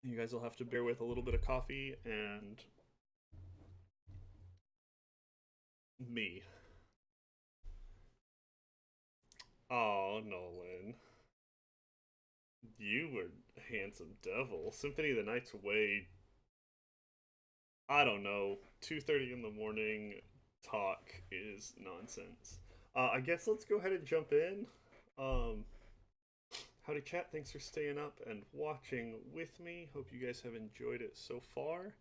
You guys will have to bear with a little bit of coffee and me. Oh, Nolan. You were handsome devil. Symphony of the Night's way, I don't know, 2:30 in the morning talk is nonsense. I guess let's go ahead and jump in. Um, howdy chat, thanks for staying up and watching with me. Hope you guys have enjoyed it so far.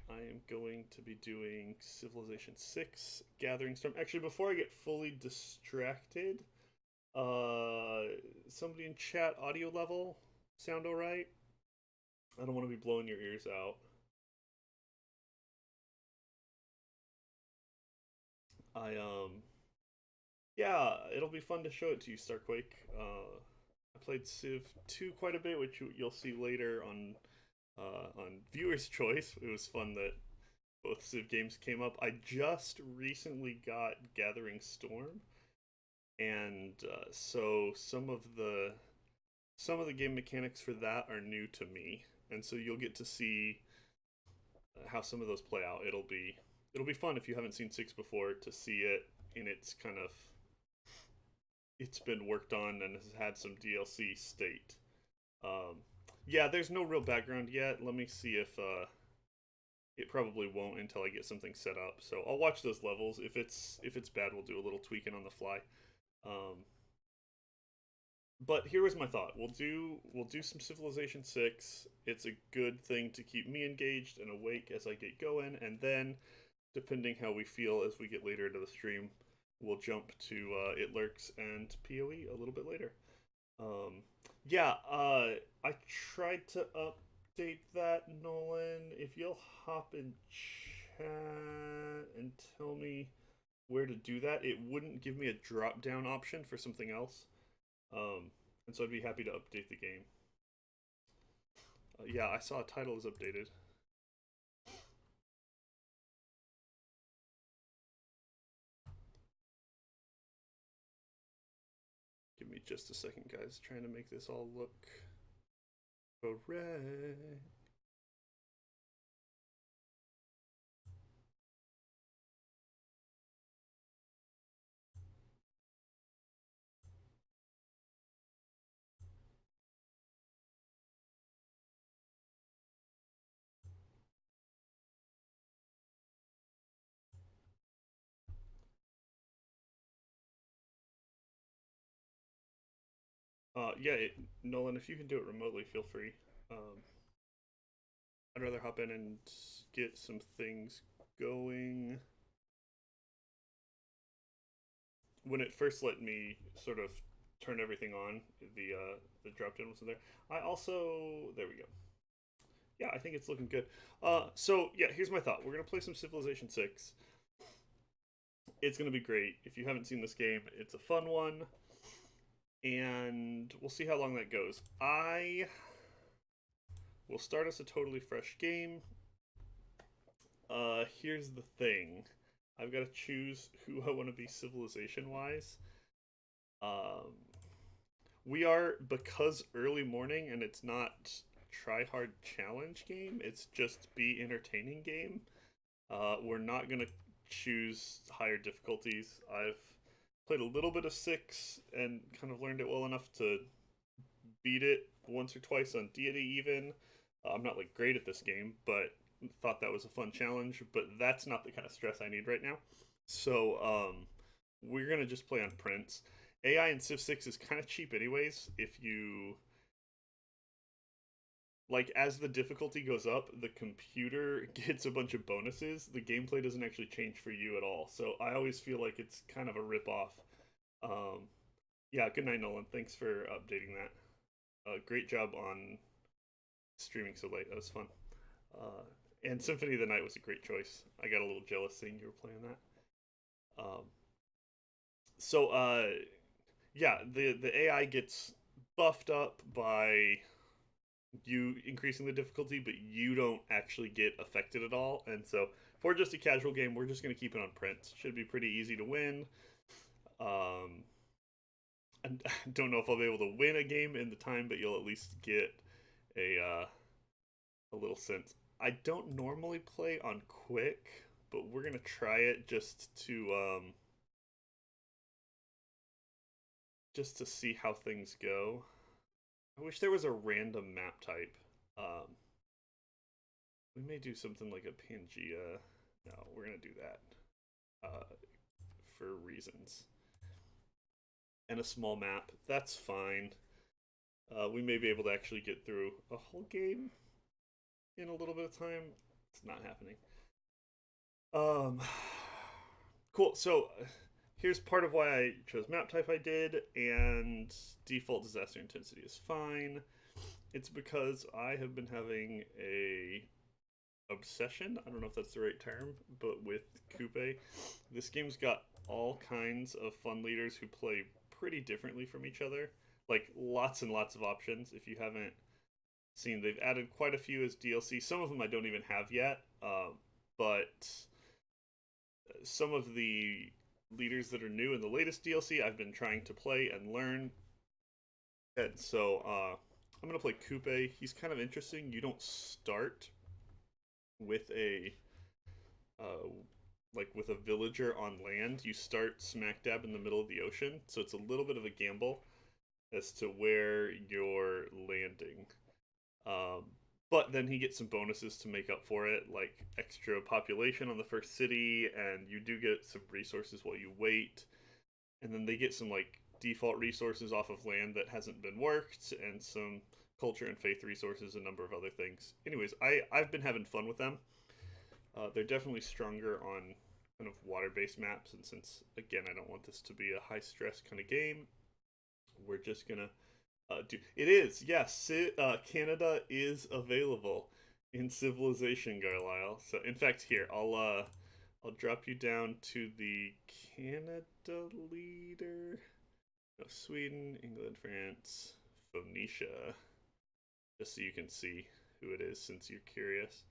I am going to be doing Civilization 6 Gathering Storm. Actually, before I get fully distracted, Uh, somebody in chat, audio level, sound all right? I don't want to be blowing your ears out. I yeah, it'll be fun to show it to you, Starquake. I played Civ 2 quite a bit, which you'll see later on viewers' choice. It was fun that both Civ games came up. I just recently got Gathering Storm, and so some of the game mechanics for that are new to me, and so you'll get to see how some of those play out. It'll be fun if you haven't seen 6 before to see it in its kind of it's been worked on and has had some DLC state. Um, yeah, there's no real background yet. Let me see if it probably won't until I get something set up. So I'll watch those levels. If it's bad, we'll do a little tweaking on the fly. Um, but here was my thought. We'll do some Civilization 6. It's a good thing to keep me engaged and awake as I get going, and then depending how we feel as we get later into the stream, we'll jump to It Lurks and PoE a little bit later. Um, yeah, I tried to update that, Nolan. If you'll hop in chat and tell me where to do that, it wouldn't give me a drop down option for something else. Um, and so I'd be happy to update the game. Yeah, I saw a title is updated. Give me just a second, guys. Trying to make this all look correct. Yeah, Nolan, if you can do it remotely, feel free. Um, I'd rather hop in and get some things going. When it first let me sort of turn everything on, the drop down wasn't there. I also there we go. Yeah, I think it's looking good. So yeah, here's my thought. We're gonna play some Civilization 6. It's gonna be great. If you haven't seen this game, it's a fun one, and we'll see how long that goes. I will start us a totally fresh game. Here's the thing. I've got to choose who I want to be civilization wise. Um, we are because early morning and it's not try hard challenge game. It's just be entertaining game. We're not gonna choose higher difficulties. I've played a little bit of 6 and kind of learned it well enough to beat it once or twice on deity even. I'm not like great at this game, but thought that was a fun challenge. But that's not the kind of stress I need right now. So we're gonna just play on Prince. AI in Civ 6 is kind of cheap anyways. If you like, as the difficulty goes up, the computer gets a bunch of bonuses. The gameplay doesn't actually change for you at all. So I always feel like it's kind of a rip off. Um, yeah, good night, Nolan. Thanks for updating that. Great job on streaming so late. That was fun. Uh, and Symphony of the Night was a great choice. I got a little jealous seeing you were playing that. So yeah, the AI gets buffed up by you increasing the difficulty, but you don't actually get affected at all. And so for just a casual game, we're just going to keep it on Prince. Should be pretty easy to win. Um, I don't know if I'll be able to win a game in the time, but you'll at least get a little sense. I don't normally play on quick, but we're gonna try it just to see how things go. I wish there was a random map type. Um, we may do something like a Pangea. No, we're gonna do that for reasons. And a small map. That's fine. We may be able to actually get through a whole game in a little bit of time. It's not happening. Um, cool. So here's part of why I chose map type I did, and default disaster intensity is fine. It's because I have been having a obsession. I don't know if that's the right term, but with Coupe, this game's got all kinds of fun leaders who play pretty differently from each other. Like lots and lots of options. If you haven't seen, they've added quite a few as DLC. Some of them I don't even have yet, but some of the leaders that are new in the latest DLC I've been trying to play and learn. And so I'm gonna play Coupe. He's kind of interesting. You don't start with a uh, like with a villager on land. You start smack dab in the middle of the ocean, so it's a little bit of a gamble as to where you're landing. Um, but then he gets some bonuses to make up for it, like extra population on the first city, and you do get some resources while you wait. And then they get some like default resources off of land that hasn't been worked, and some culture and faith resources, a number of other things. Anyways, I've been having fun with them. They're definitely stronger on kind of water-based maps, and since again I don't want this to be a high-stress kind of game, we're just gonna do. It is yes. Canada is available in Civilization, Garlisle. So in fact, here I'll drop you down to the Canada leader. No, Sweden, England, France, Phoenicia, just so you can see who it is since you're curious.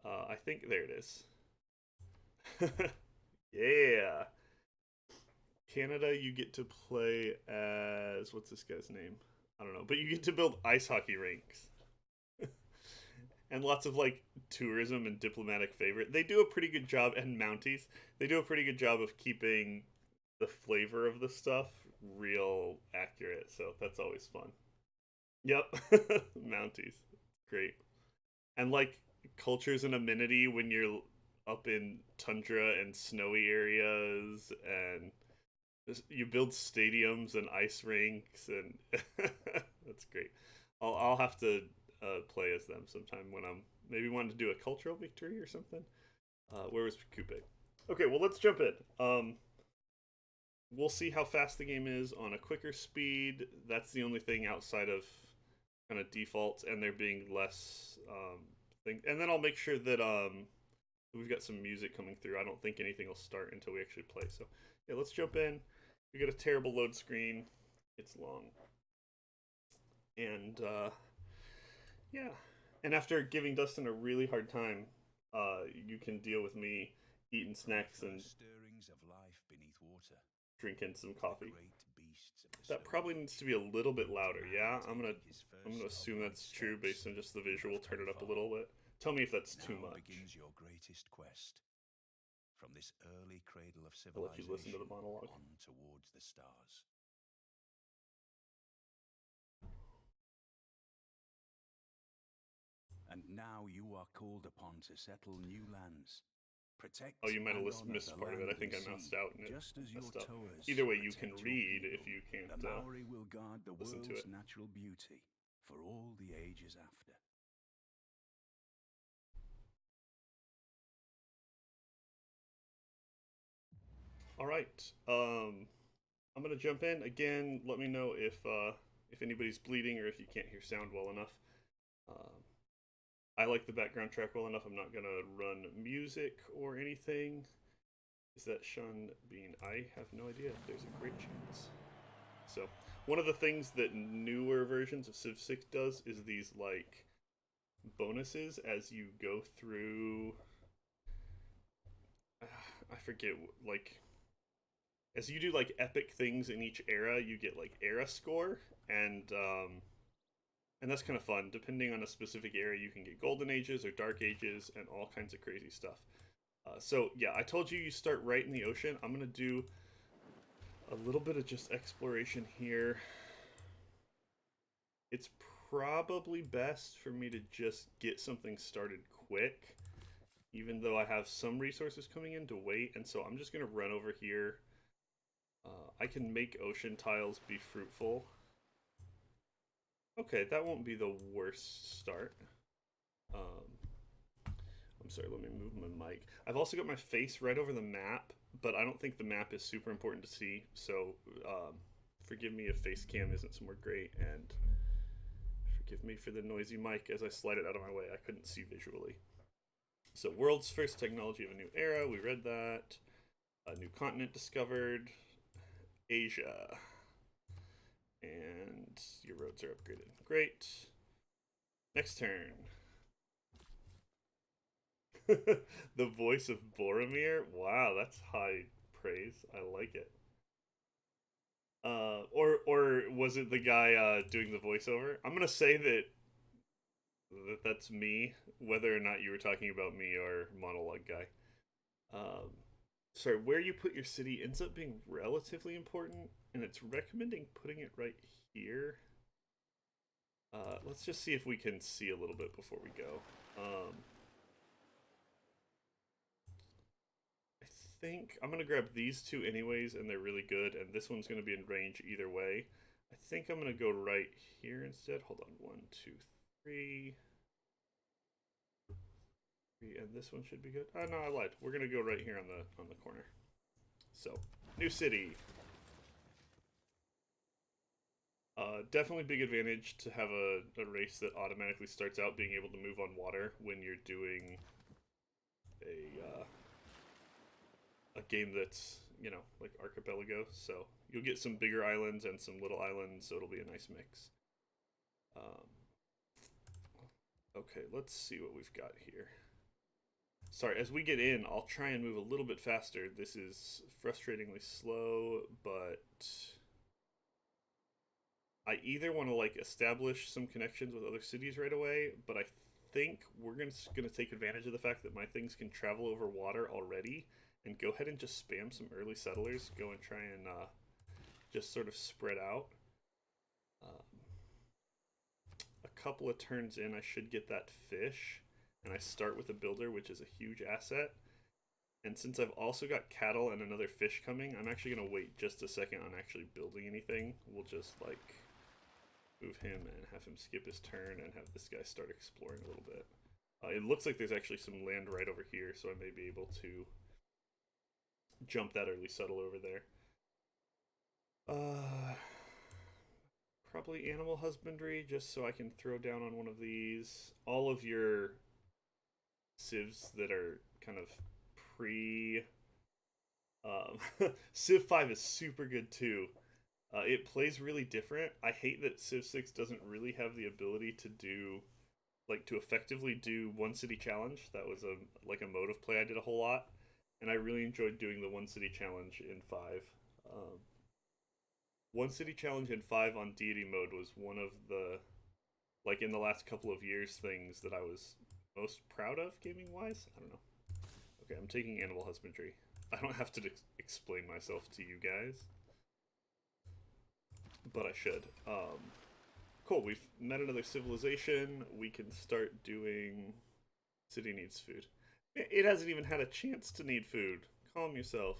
I think there it is. Yeah. Canada, you get to play as what's this guy's name? I don't know, but you get to build ice hockey rinks and lots of like tourism and diplomatic favorite. They do a pretty good job, and Mounties. They do a pretty good job of keeping the flavor of the stuff real accurate. So that's always fun. Yep, Mounties, great. And like culture's an amenity when you're up in tundra and snowy areas, and you build stadiums and ice rinks, and that's great. I'll have to play as them sometime when I'm maybe wanting to do a cultural victory or something. Where was Coupe? Okay, well let's jump in. We'll see how fast the game is on a quicker speed. That's the only thing outside of kind of defaults, and there being less thing. And then I'll make sure that we've got some music coming through. I don't think anything will start until we actually play. So yeah, let's jump in. We got a terrible load screen. It's long, and yeah. And after giving Dustin a really hard time, you can deal with me eating snacks and stirrings of life beneath water. drinking some The coffee. great beasts of the That surface. probably needs to be a little bit louder. Yeah, I'm gonna His I'm gonna first assume upright that's true steps based on just the visual. left Turn it him up a far. little bit. Tell me if that's too Now much. begins your greatest quest. From this early cradle of I'll let you listen to civilization the monologue. on towards the stars. And now you are called upon to settle new lands. Protect Oh, you might have and honor missed the part of it. land I think and I moused sea, out and it just as your messed up. towers Either way, you can protect your read people. if you can't The Maori will guard the listen to world's it. natural beauty for all the ages after. All right. I'm gonna jump in again. Let me know if anybody's bleeding or if you can't hear sound well enough. Um, I like the background track well enough. I'm not gonna run music or anything. Is that Sean Bean? I have no idea. There's a great chance. So one of the things that newer versions of Civ 6 does is these like bonuses as you go through. I forget, like as you do like epic things in each era, you get like era score, And that's kind of fun. Depending on a specific area, you can get golden ages or dark ages and all kinds of crazy stuff. So yeah, I told you start right in the ocean. I'm gonna do a little bit of just exploration here. It's probably best for me to just get something started quick, even though I have some resources coming in to wait. And so I'm just gonna run over here. I can make ocean tiles be fruitful. Okay, that won't be the worst start. I'm sorry, let me move my mic. I've also got my face right over the map, but I don't think the map is super important to see, so forgive me if face cam isn't somewhere great, and forgive me for the noisy mic as I slide it out of my way. I couldn't see visually. So, world's first technology of a new era, we read that. A new continent discovered, Asia. And your roads are upgraded. Great. Next turn. The voice of Boromir? Wow, that's high praise. I like it. Or was it the guy doing the voiceover? I'm gonna say that's me, whether or not you were talking about me or monologue guy. Um, sorry, where you put your city ends up being relatively important, and it's recommending putting it right here. Let's just see if we can see a little bit before we go. I think I'm gonna grab these two anyways, and they're really good, and this one's gonna be in range either way. I think I'm gonna go right here instead. Hold on, 1, 2, 3. And this one should be good. Oh no, I lied. We're gonna go right here on the corner. So, new city. Definitely big advantage to have a race that automatically starts out being able to move on water when you're doing a game that's, you know, like Archipelago. So you'll get some bigger islands and some little islands, so it'll be a nice mix. Okay, let's see what we've got here. Sorry, as we get in, I'll try and move a little bit faster. This is frustratingly slow, but I either want to like establish some connections with other cities right away, but I think we're gonna take advantage of the fact that my things can travel over water already, and go ahead and just spam some early settlers. Go and try and just sort of spread out. A couple of turns in, I should get that fish, and I start with a builder, which is a huge asset. And since I've also got cattle and another fish coming, I'm actually gonna wait just a second on actually building anything. We'll just like move him and have him skip his turn and have this guy start exploring a little bit. It looks like there's actually some land right over here, so I may be able to jump that early settle over there. Probably animal husbandry, just so I can throw down on one of these. All of your civs that are kind of pre... Civ 5 is super good too. It plays really different. I hate that Civ 6 doesn't really have the ability to do, like, to effectively do one city challenge. That was a mode of play I did a whole lot, and I really enjoyed doing the one city challenge in 5. One city challenge in 5 on deity mode was one of the, like, in the last couple of years, things that I was most proud of gaming wise. I don't know. Okay, I'm taking animal husbandry. I don't have to explain myself to you guys, but I should. Cool, we've met another civilization. We can start doing... City needs food. It hasn't even had a chance to need food. Calm yourself.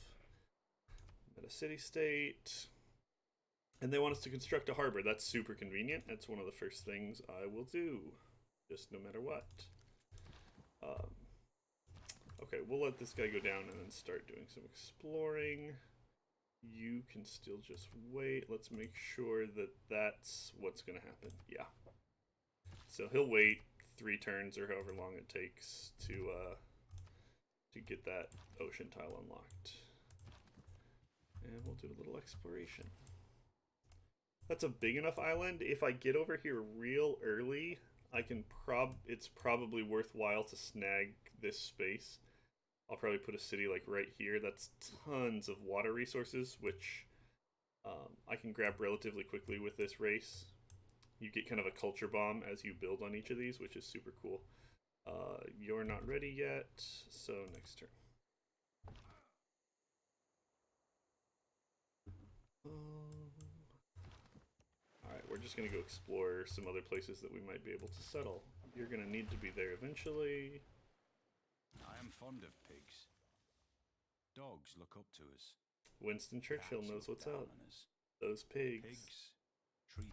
Met a city-state. And they want us to construct a harbor. That's super convenient. That's one of the first things I will do, just no matter what. Okay, we'll let this guy go down and then start doing some exploring. You can still just wait. Let's make sure that that's what's going to happen. Yeah. So he'll wait 3 turns or however long it takes to get that ocean tile unlocked. And we'll do a little exploration. That's a big enough island. If I get over here real early, I can it's probably worthwhile to snag this space. I'll probably put a city like right here. That's tons of water resources, which I can grab relatively quickly with this race. you get kind of a culture bomb as you build on each of these, which is super cool. You're not ready yet, so next turn. Alright, we're just going to go explore some other places that we might be able to settle. You're going to need to be there eventually. I am fond of pigs. Dogs look up to us. Winston Churchill Cats knows look what's down up. on us. Those pigs. Pigs treated.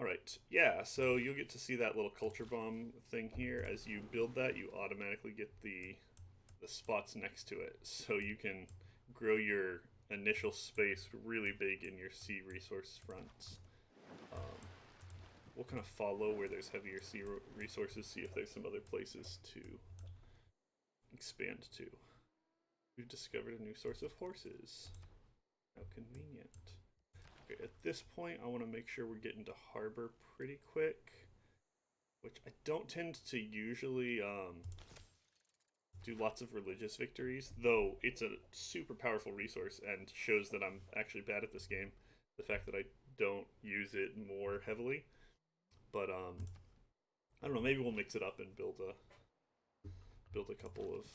Alright, yeah, so you'll get to see that little culture bomb thing here. As you build that, you automatically get the spots next to it. So you can grow your initial space really big in your sea resource fronts. We'll kind of follow where there's heavier sea resources, see if there's some other places to expand to. We've discovered a new source of horses. How convenient. Okay, at this point, I want to make sure we're getting to harbor pretty quick, which I don't tend to usually do lots of religious victories, though it's a super powerful resource and shows that I'm actually bad at this game, the fact that I don't use it more heavily. But I don't know, maybe we'll mix it up and build a couple of...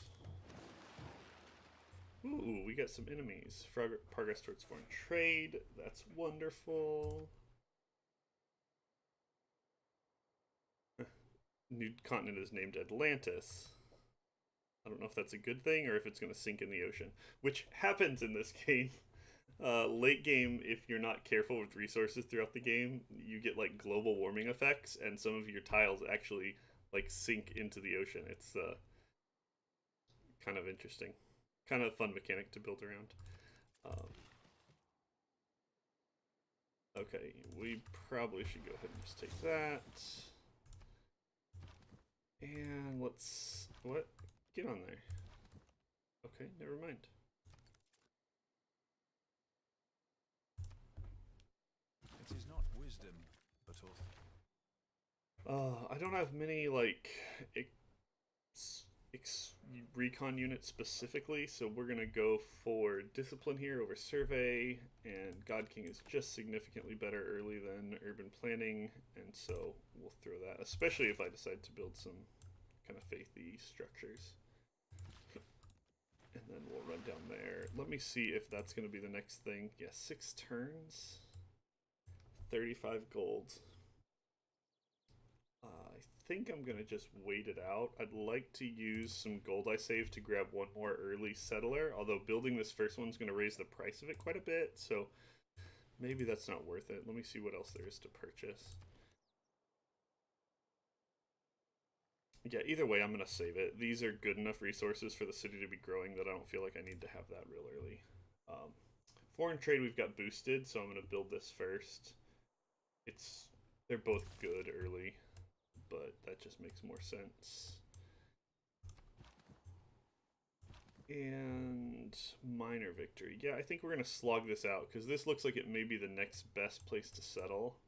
Ooh, we got some enemies. Progress towards foreign trade. That's wonderful. New continent is named Atlantis. I don't know if that's a good thing or if it's going to sink in the ocean, which happens in this game. Late game, if you're not careful with resources throughout the game, you get like global warming effects, and some of your tiles actually like sink into the ocean. It's kind of interesting, kind of a fun mechanic to build around. Okay, we probably should go ahead and just take that. And let's... What? Get on there. Okay, never mind. It is not wisdom, but I don't have many, like, recon units specifically, so we're gonna go for discipline here over survey, and God King is just significantly better early than urban planning, and so we'll throw that, especially if I decide to build some kind of faithy structures. And then we'll run down there. Let me see if that's going to be the next thing. Yeah, 6 turns. 35 gold. I think I'm going to just wait it out. I'd like to use some gold I saved to grab one more early settler, although building this first one's going to raise the price of it quite a bit, so maybe that's not worth it. Let me see what else there is to purchase. Yeah, either way, I'm going to save it. These are good enough resources for the city to be growing that I don't feel like I need to have that real early. Foreign trade we've got boosted, so I'm going to build this first. They're both good early, but that just makes more sense. And minor victory. Yeah, I think we're going to slog this out, because this looks like it may be the next best place to settle.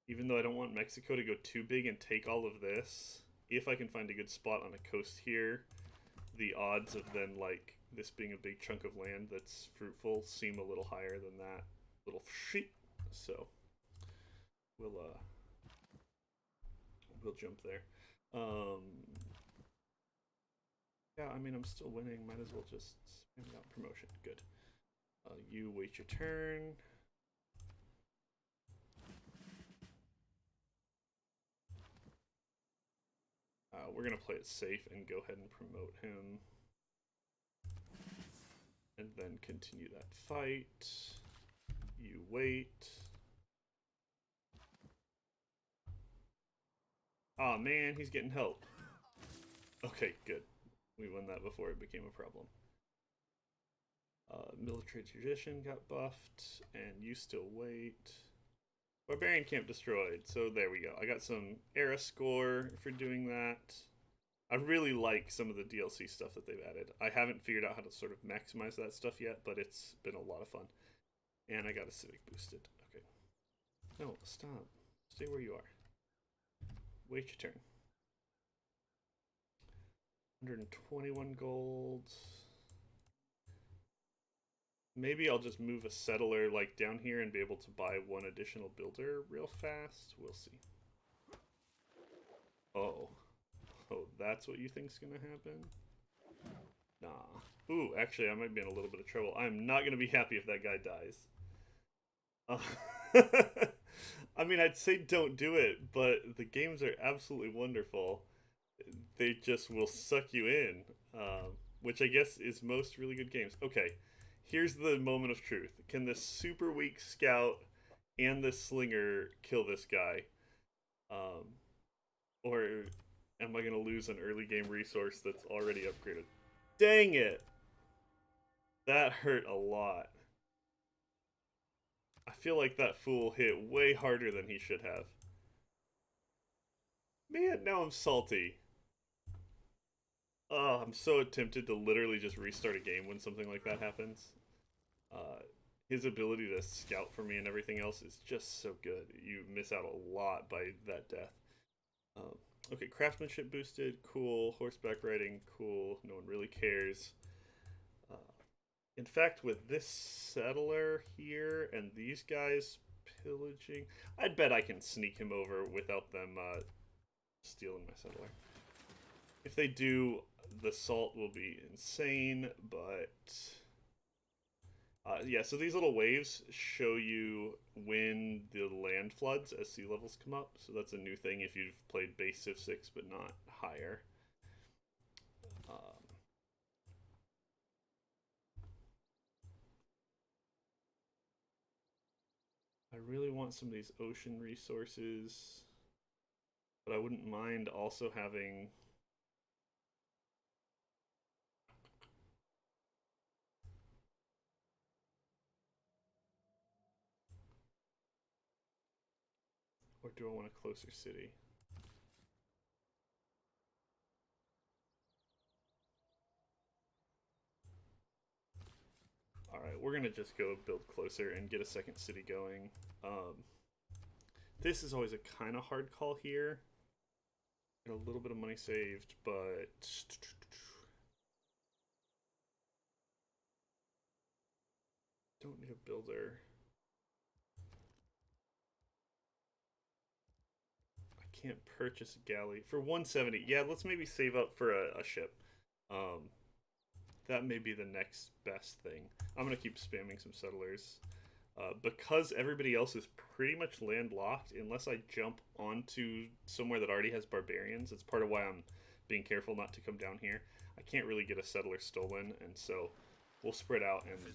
Even though I don't want Mexico to go too big and take all of this, if I can find a good spot on a coast here, the odds of then, like, this being a big chunk of land that's fruitful seem a little higher than that little sheep. So we'll jump there. Yeah, I mean, I'm still winning. Might as well just spam out promotion. Good. You wait your turn. We're going to play it safe and go ahead and promote him. And then continue that fight. You wait. Aw, man, he's getting help. Okay, good. We won that before it became a problem. Military tradition got buffed, and you still wait. Barbarian camp destroyed, so there we go. I got some era score for doing that. I really like some of the DLC stuff that they've added. I haven't figured out how to sort of maximize that stuff yet, but it's been a lot of fun. And I got a civic boosted. Okay. No, stop. Stay where you are. Wait your turn. 121 gold. Maybe I'll just move a settler like down here and be able to buy one additional builder real fast. We'll see. Oh. Oh, that's what you think's gonna happen? Nah. Ooh, actually, I might be in a little bit of trouble. I'm not gonna be happy if that guy dies. I mean, I'd say don't do it, but the games are absolutely wonderful. They just will suck you in, which I guess is most really good games. Okay, here's the moment of truth. Can this super weak scout and this slinger kill this guy? Um, or am I going to lose an early game resource that's already upgraded? Dang it! That hurt a lot. I feel like that fool hit way harder than he should have. Man, now I'm salty. Oh, I'm so tempted to literally just restart a game when something like that happens. Uh, his ability to scout for me and everything else is just so good. You miss out a lot by that death. Um, okay, craftsmanship boosted, cool. Horseback riding, cool. No one really cares. Uh, in fact, with this settler here and these guys pillaging, I'd bet I can sneak him over without them stealing my settler. If they do, the salt will be insane, but yeah, so these little waves show you when the land floods as sea levels come up. So that's a new thing if you've played base Civ 6 but not higher. Um, I really want some of these ocean resources, but I wouldn't mind also having. Or do I want a closer city? Alright, we're gonna just go build closer and get a second city going. This is always a kind of hard call here. Get a little bit of money saved, but don't need a builder. I can't purchase a galley for 170. Yeah, let's maybe save up for a ship. Um, that may be the next best thing. I'm gonna keep spamming some settlers. Because everybody else is pretty much landlocked, unless I jump onto somewhere that already has barbarians. It's part of why I'm being careful not to come down here. I can't really get a settler stolen, and so we'll spread out and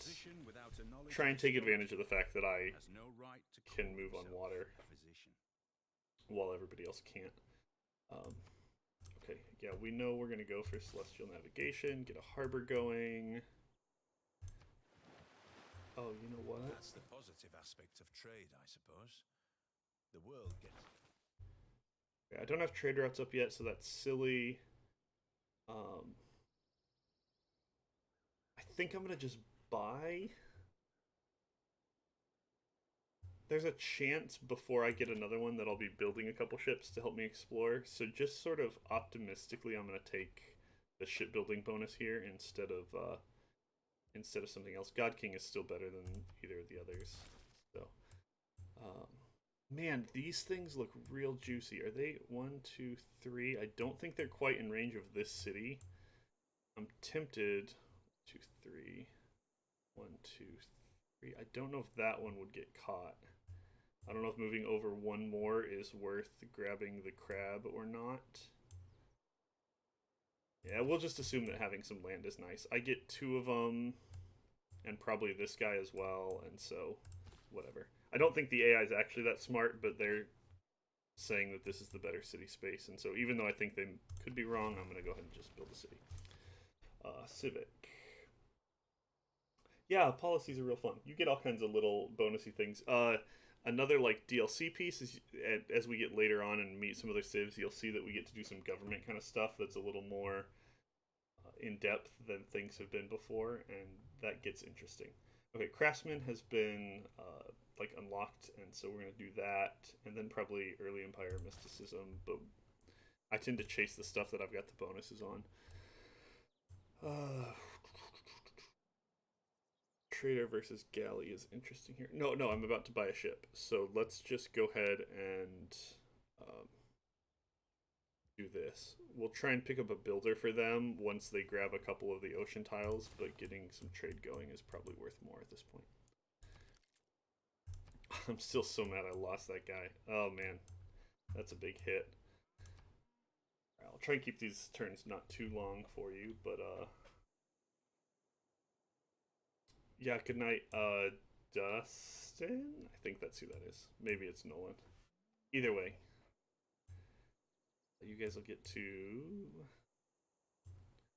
try and take advantage of the fact that I can move on water while everybody else can't. Um, okay, yeah, we know we're going to go for celestial navigation, get a harbor going. Oh, you know what? That's the positive aspect of trade, I suppose. The world gets. Yeah, I don't have trade routes up yet, so that's silly. I think I'm gonna just buy. There's a chance before I get another one that I'll be building a couple ships to help me explore. So just sort of optimistically, I'm gonna take the shipbuilding bonus here instead of something else. God King is still better than either of the others. So, um, man, these things look real juicy. Are they 1, 2, 3? I don't think they're quite in range of this city. I'm tempted. 2, 3, 1, 2, 3. I don't know if that one would get caught. I don't know if moving over one more is worth grabbing the crab or not. Yeah, we'll just assume that having some land is nice. I get 2 of them, and probably this guy as well, and so whatever. I don't think the AI is actually that smart, but they're saying that this is the better city space, and so even though I think they could be wrong, I'm going to go ahead and just build a city. Civic. Yeah, policies are real fun. You get all kinds of little bonusy things. Another like DLC piece is as we get later on and meet some other civs, you'll see that we get to do some government kind of stuff that's a little more in depth than things have been before, and that gets interesting. Okay, Craftsman has been like unlocked, and so we're gonna do that, and then probably Early Empire Mysticism. But I tend to chase the stuff that I've got the bonuses on. trader versus galley is interesting here. No, no, I'm about to buy a ship. So let's just go ahead and do this. We'll try and pick up a builder for them once they grab a couple of the ocean tiles, but getting some trade going is probably worth more at this point. I'm still so mad I lost that guy. Oh man, that's a big hit. I'll try and keep these turns not too long for you, but yeah, good night, Dustin? I think that's who that is. Maybe it's Nolan. Either way, you guys will get to...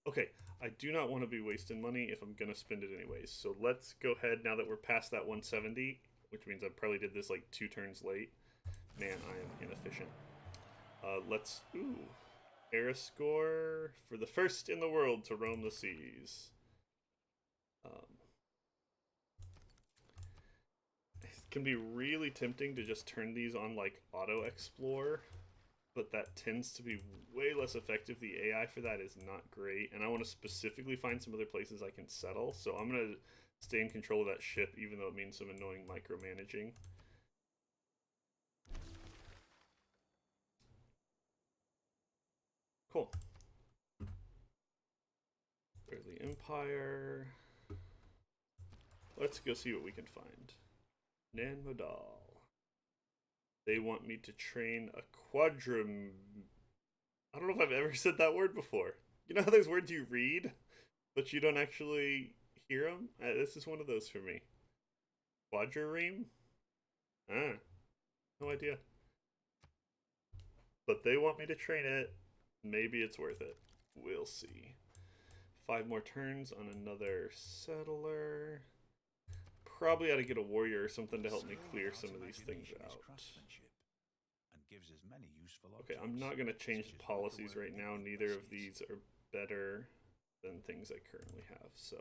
Okay, I do not want to be wasting money if I'm going to spend it anyways. So let's go ahead, now that we're past that 170, which means I probably did this like 2 turns late. Man, I am inefficient. Let's... Ooh. Eriscore for the first in the world to roam the seas. It can be really tempting to just turn these on like auto explore, but that tends to be way less effective. The AI for that is not great, and I want to specifically find some other places I can settle, so I'm going to stay in control of that ship even though it means some annoying micromanaging. Cool. Early Empire. Let's go see what we can find. Nan Modal. They want me to train a quadrum... I don't know if I've ever said that word before. You know how there's words you read, but you don't actually hear them? This is one of those for me. Quadrireme? Ah, no idea. But they want me to train it. Maybe it's worth it. We'll see. 5 more turns on another settler. Probably ought to get a warrior or something to help me clear some of these things out. Okay, I'm not going to change the policies right now. Neither of these are better than things I currently have, so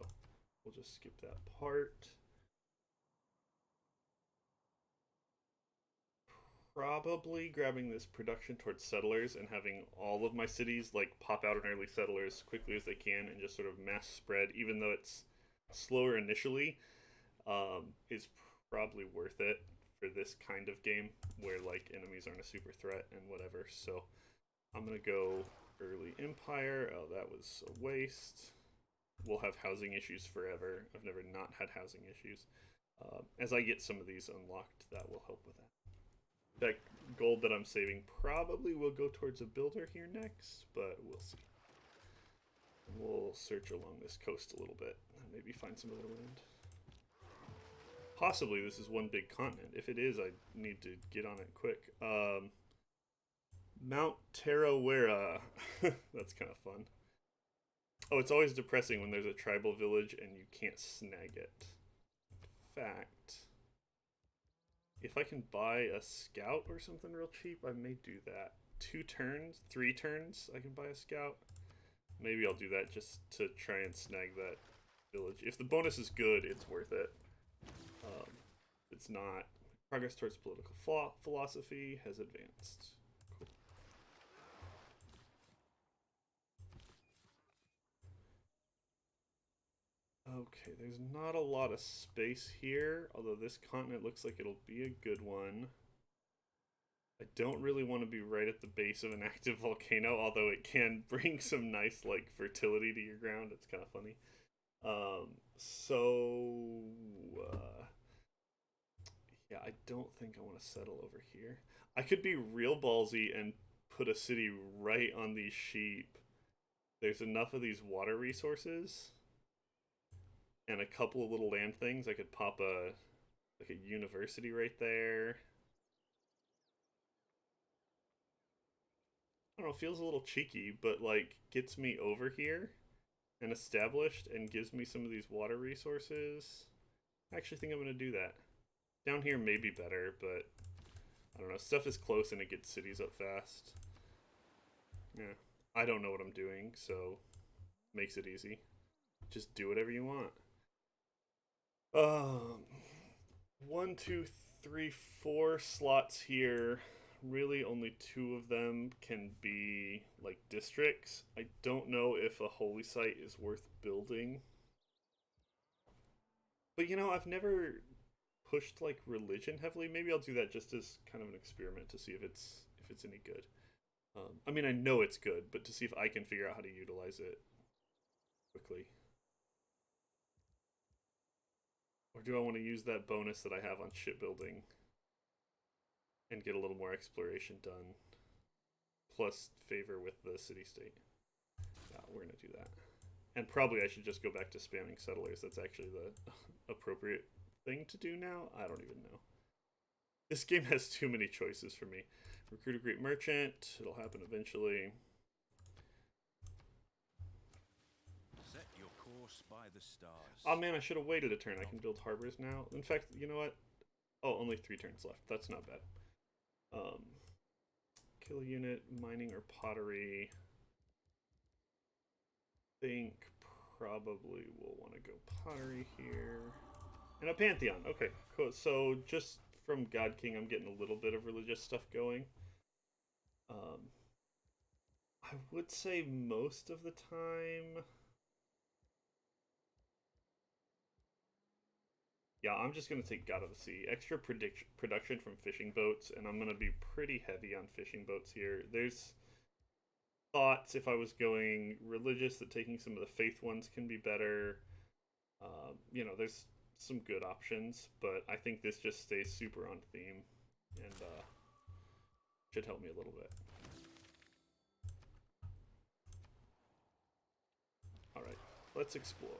we'll just skip that part. Probably grabbing this production towards settlers and having all of my cities like pop out an early settler as quickly as they can and just sort of mass spread, even though it's slower initially, is probably worth it for this kind of game where like enemies aren't a super threat and whatever. So I'm gonna go early Empire. Oh, that was a waste. We'll have housing issues forever. I've never not had housing issues. As I get some of these unlocked, that will help with that. That gold that I'm saving probably will go towards a builder here next, but we'll see. We'll search along this coast a little bit and maybe find some other land. Possibly this is one big continent. If it is, I need to get on it quick. Mount Tarawera. That's kind of fun. Oh, it's always depressing when there's a tribal village and you can't snag it. In fact, if I can buy a scout or something real cheap, I may do that. 2 turns, 3 turns, I can buy a scout. Maybe I'll do that just to try and snag that village. If the bonus is good, it's worth it. It's not. Progress towards political philosophy has advanced. Cool. Okay, there's not a lot of space here, although this continent looks like it'll be a good one. I don't really want to be right at the base of an active volcano, although it can bring some nice, like, fertility to your ground. It's kind of funny. Yeah, I don't think I want to settle over here. I could be real ballsy and put a city right on these sheep. There's enough of these water resources and a couple of little land things. I could pop a university right there. I don't know, feels a little cheeky, but like gets me over here and established and gives me some of these water resources. I actually think I'm going to do that. Down here may be better, but I don't know. Stuff is close and it gets cities up fast. Yeah, I don't know what I'm doing, so makes it easy. Just do whatever you want. 1, 2, 3, 4 slots here. Really only 2 of them can be like districts. I don't know if a holy site is worth building, But you know, I've never pushed like religion heavily. Maybe I'll do that just as kind of an experiment to see if it's any good. I mean, I know it's good, but to see if I can figure out how to utilize it quickly. Or do I want to use that bonus that I have on shipbuilding and get a little more exploration done, plus favor with the city state? Yeah, we're gonna do that. And probably I should just go back to spamming settlers. That's actually the appropriate thing to do now. I don't even know. This game has too many choices for me. Recruit a great merchant. It'll happen eventually. Set your course by the stars. Oh man, I should have waited a turn. I can build harbors now. In fact, you know what? Oh, only 3 turns left. That's not bad. Kill a unit, mining or pottery. Think probably we'll want to go pottery here. And a pantheon. Okay, cool. So just from God King, I'm getting a little bit of religious stuff going. I would say most of the time. Yeah, I'm just going to take God of the Sea. Extra production from fishing boats, and I'm going to be pretty heavy on fishing boats here. There's thoughts, if I was going religious, that taking some of the faith ones can be better. You know, there's some good options, but I think this just stays super on theme and should help me a little bit. Alright, let's explore.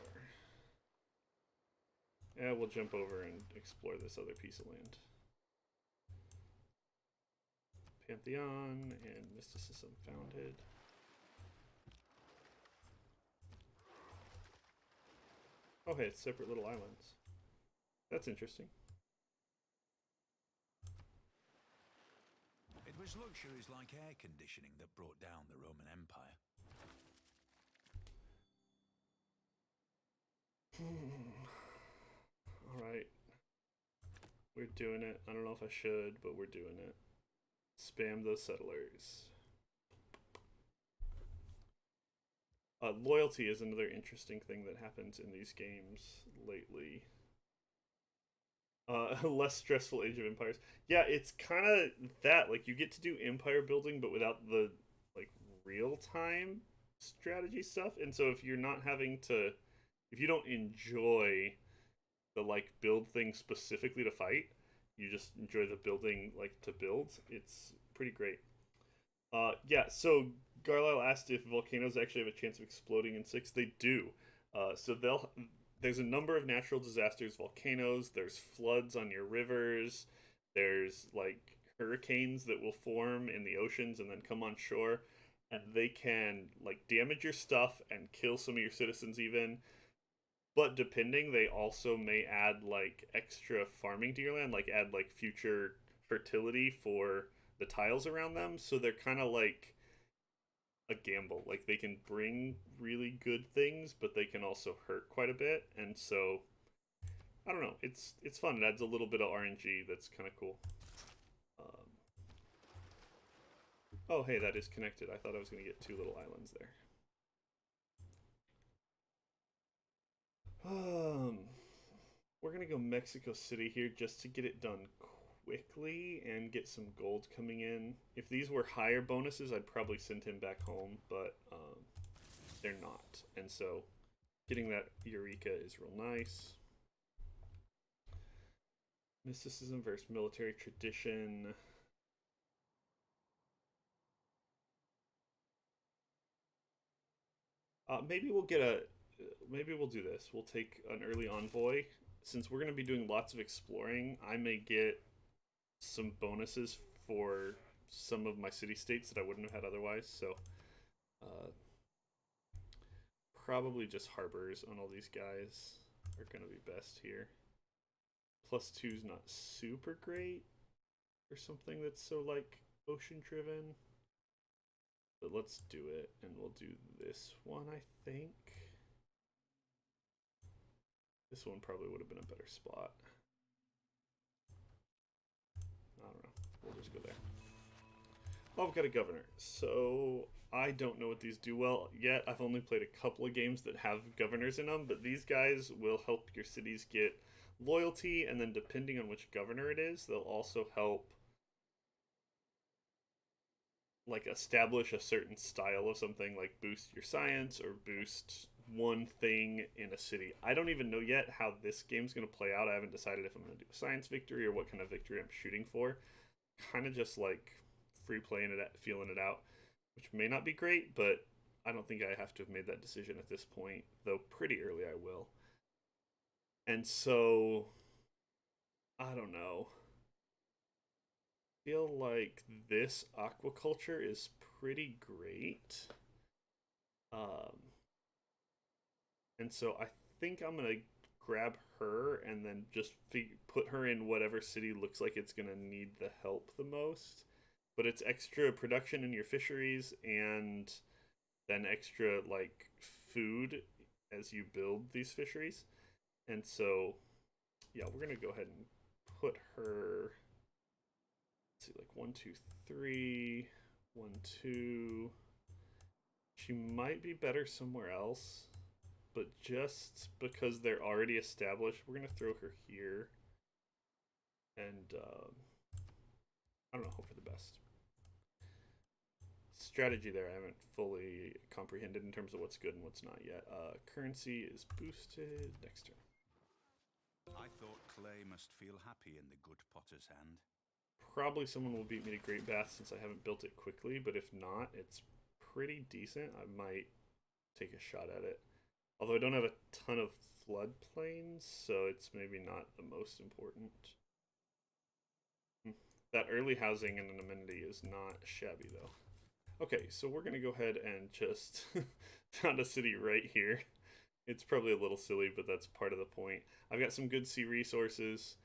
Yeah, we'll jump over and explore this other piece of land. Pantheon and Mysticism founded. Oh hey, it's separate little islands. That's interesting. It was luxuries like air conditioning that brought down the Roman Empire. Alright. We're doing it. I don't know if I should, but we're doing it. Spam those settlers. Loyalty is another interesting thing that happens in these games lately. Less stressful Age of Empires. Yeah, it's kind of that. Like, you get to do empire building, but without the, like, real-time strategy stuff. And so if you're not having to... If you don't enjoy the, like, build things specifically to fight, you just enjoy the building, like, to build, it's pretty great. Yeah, so Garlisle asked if volcanoes actually have a chance of exploding in 6. They do. So there's a number of natural disasters, volcanoes, there's floods on your rivers, there's like hurricanes that will form in the oceans and then come on shore, and they can like damage your stuff and kill some of your citizens even. But depending, they also may add like extra farming to your land, like add like future fertility for the tiles around them. So they're kind of like a gamble. Like they can bring really good things, but they can also hurt quite a bit. And so I don't know. It's fun. It adds a little bit of RNG. That's kind of cool. Oh, hey, that is connected. I thought I was going to get 2 little islands there. We're gonna go Mexico City here just to get it done quickly and get some gold coming in. If these were higher bonuses, I'd probably send him back home, but they're not. And so getting that Eureka is real nice. Mysticism versus military tradition. Maybe we'll get a... Maybe we'll do this. We'll take an early envoy. Since we're going to be doing lots of exploring, I may get some bonuses for some of my city-states that I wouldn't have had otherwise. So, probably just harbors on all these guys are going to be best here. +2 is not super great for something that's so, like, ocean-driven. But let's do it, and we'll do this one, I think. This one probably would have been a better spot. I don't know. We'll just go there. Oh, I've got a governor. So I don't know what these do well yet. I've only played a couple of games that have governors in them, but these guys will help your cities get loyalty, and then depending on which governor it is, they'll also help like establish a certain style of something, like boost your science or boost one thing in a city. I don't even know yet how this game's going to play out. I haven't decided if I'm going to do a science victory or what kind of victory I'm shooting for. Kind of just like free playing it, feeling it out, which may not be great, but I don't think I have to have made that decision at this point, though pretty early I will. And so, I don't know. I feel like this aquaculture is pretty great. Um, and so I think I'm gonna grab her and then just put her in whatever city looks like it's gonna need the help the most. But it's extra production in your fisheries and then extra like food as you build these fisheries. And so, yeah, we're gonna go ahead and put her. Let's see, like 1, 2, 3, 1, 2. She might be better somewhere else, but just because they're already established, we're gonna throw her here, and I don't know, hope for the best. Strategy there I haven't fully comprehended in terms of what's good and what's not yet. Currency is boosted next turn. I thought clay must feel happy in the good potter's hand. Probably someone will beat me to Great Bath since I haven't built it quickly, but if not, it's pretty decent. I might take a shot at it. Although I don't have a ton of floodplains, so it's maybe not the most important. That early housing and an amenity is not shabby, though. Okay, so we're going to go ahead and just found a city right here. It's probably a little silly, but that's part of the point. I've got some good sea resources,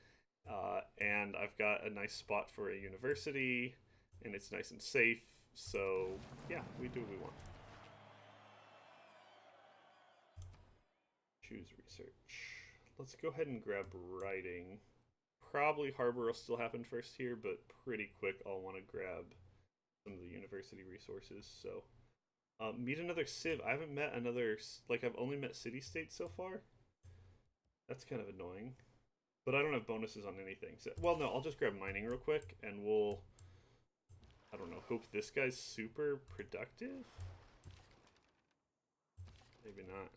and I've got a nice spot for a university, and it's nice and safe. So, yeah, we do what we want. Choose research. Let's go ahead and grab writing. Probably harbor will still happen first here, but pretty quick I'll want to grab some of the university resources. So, meet another civ. I haven't met another, like, I've only met city states so far. That's kind of annoying. But I don't have bonuses on anything. So, well, no, I'll just grab mining real quick, and we'll, I don't know, hope this guy's super productive? Maybe not.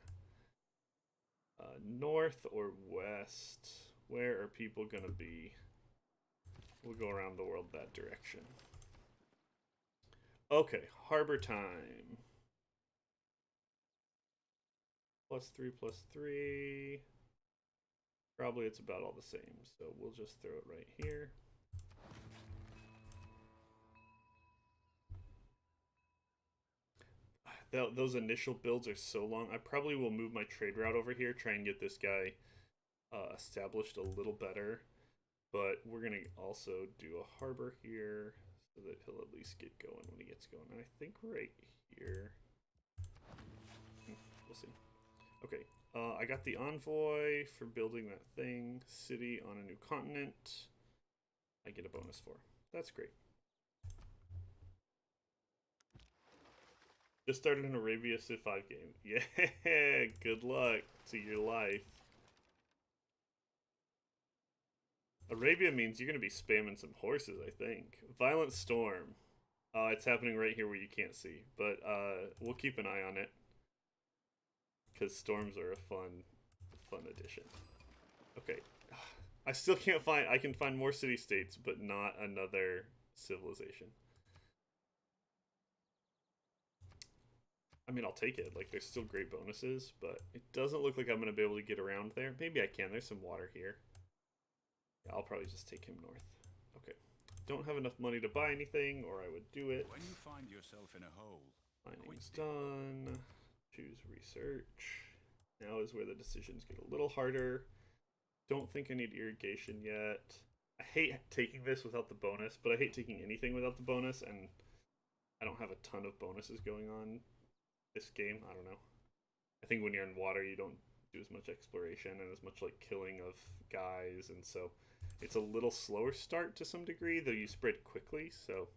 North or west? Where are people gonna be? We'll go around the world that direction. Okay, harbor time. +3/+3. Probably it's about all the same, so we'll just throw it right here. Those initial builds are so long. I probably will move my trade route over here, try and get this guy established a little better. But we're going to also do a harbor here so that he'll at least get going when he gets going. And I think right here. We'll see. Okay, I got the envoy for building that thing. City on a new continent. I get a bonus for. That's great. Just started an Arabia Civ 5 game. Yeah, good luck to your life. Arabia means you're going to be spamming some horses, I think. Violent Storm. It's happening right here where you can't see. But we'll keep an eye on it. Because storms are a fun addition. Okay. I still can't find... I can find more city-states, but not another civilization. I mean, I'll take it. Like, there's still great bonuses, but it doesn't look like I'm going to be able to get around there. Maybe I can. There's some water here. Yeah, I'll probably just take him north. Okay. Don't have enough money to buy anything, or I would do it. When you find yourself in a hole, Mining's done. Choose research. Now is where the decisions get a little harder. Don't think I need irrigation yet. I hate taking this without the bonus, but I hate taking anything without the bonus, and I don't have a ton of bonuses going on this game. I don't know. I think when you're in water, you don't do as much exploration and as much like killing of guys, and so it's a little slower start to some degree, though you spread quickly, so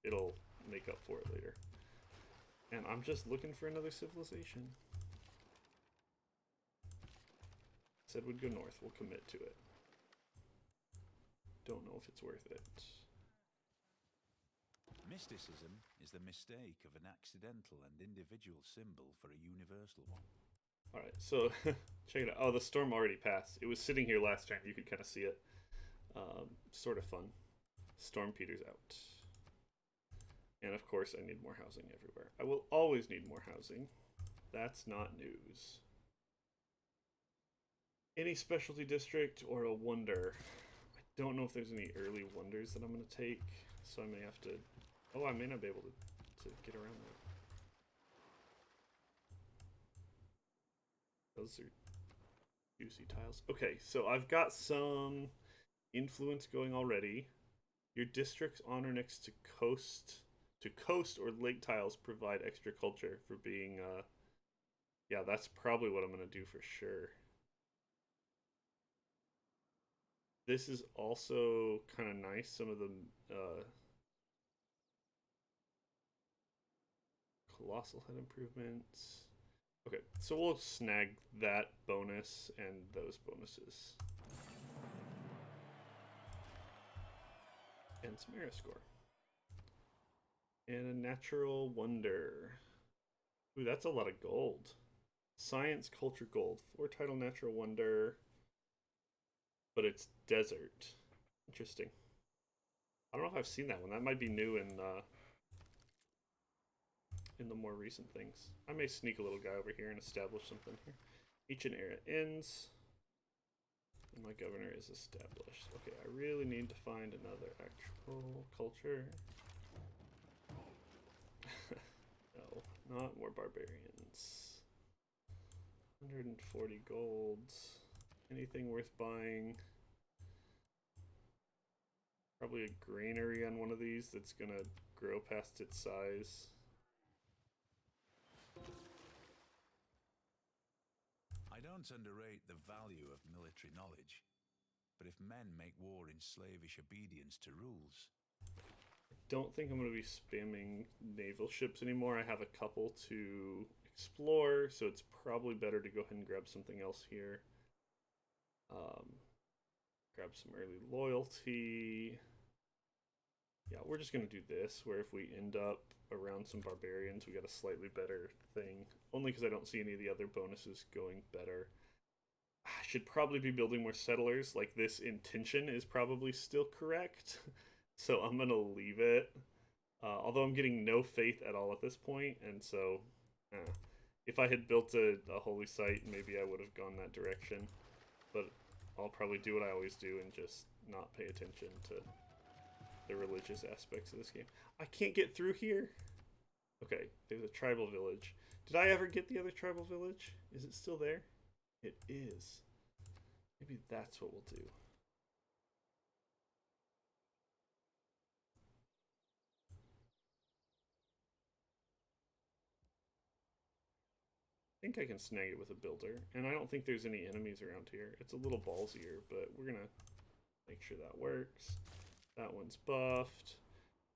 it'll make up for it later. And I'm just looking for another civilization. Said we'd go north. We'll commit to it. Don't know if it's worth it. Mysticism is the mistake of an accidental and individual symbol for a universal one. Alright, so check it out. Oh, the storm already passed. It was sitting here last time. You could kind of see it. Sort of fun. Storm Peter's out. And of course, I need more housing everywhere. I will always need more housing. That's not news. Any specialty district or a wonder. I don't know if there's any early wonders that I'm going to take, so I may have to... Oh, I may not be able to get around that. Those are juicy tiles. Okay, so I've got some influence going already. Your district's honor next to coast or lake tiles provide extra culture for being yeah, that's probably what I'm gonna do for sure. This is also kind of nice. Some of the colossal head improvements. Okay, so we'll snag that bonus and those bonuses. And some era score. And a natural wonder. Ooh, that's a lot of gold. Science, culture, gold. 4 title natural wonder. But it's desert. Interesting. I don't know if I've seen that one. That might be new in the more recent things. I may sneak a little guy over here and establish something here. Each an era ends. And my governor is established. Okay, I really need to find another actual culture. No, not more barbarians. 140 golds. Anything worth buying? Probably a granary on one of these that's gonna grow past its size. I don't underrate the value of military knowledge, but if men make war in slavish obedience to rules... I don't think I'm going to be spamming naval ships anymore. I have a couple to explore, so it's probably better to go ahead and grab something else here. Grab some early loyalty. Yeah, we're just going to do this, where if we end up around some barbarians, we got a slightly better thing. Only because I don't see any of the other bonuses going better. I should probably be building more settlers. Like, this intention is probably still correct. So I'm going to leave it. Although I'm getting no faith at all at this point, and so... if I had built a holy site, maybe I would have gone that direction. But I'll probably do what I always do and just not pay attention to the religious aspects of this game. I can't get through here? Okay, there's a tribal village. Did I ever get the other tribal village? Is it still there? It is. Maybe that's what we'll do. I think I can snag it with a builder, and I don't think there's any enemies around here. It's a little ballsier, but we're gonna make sure that works. That one's buffed.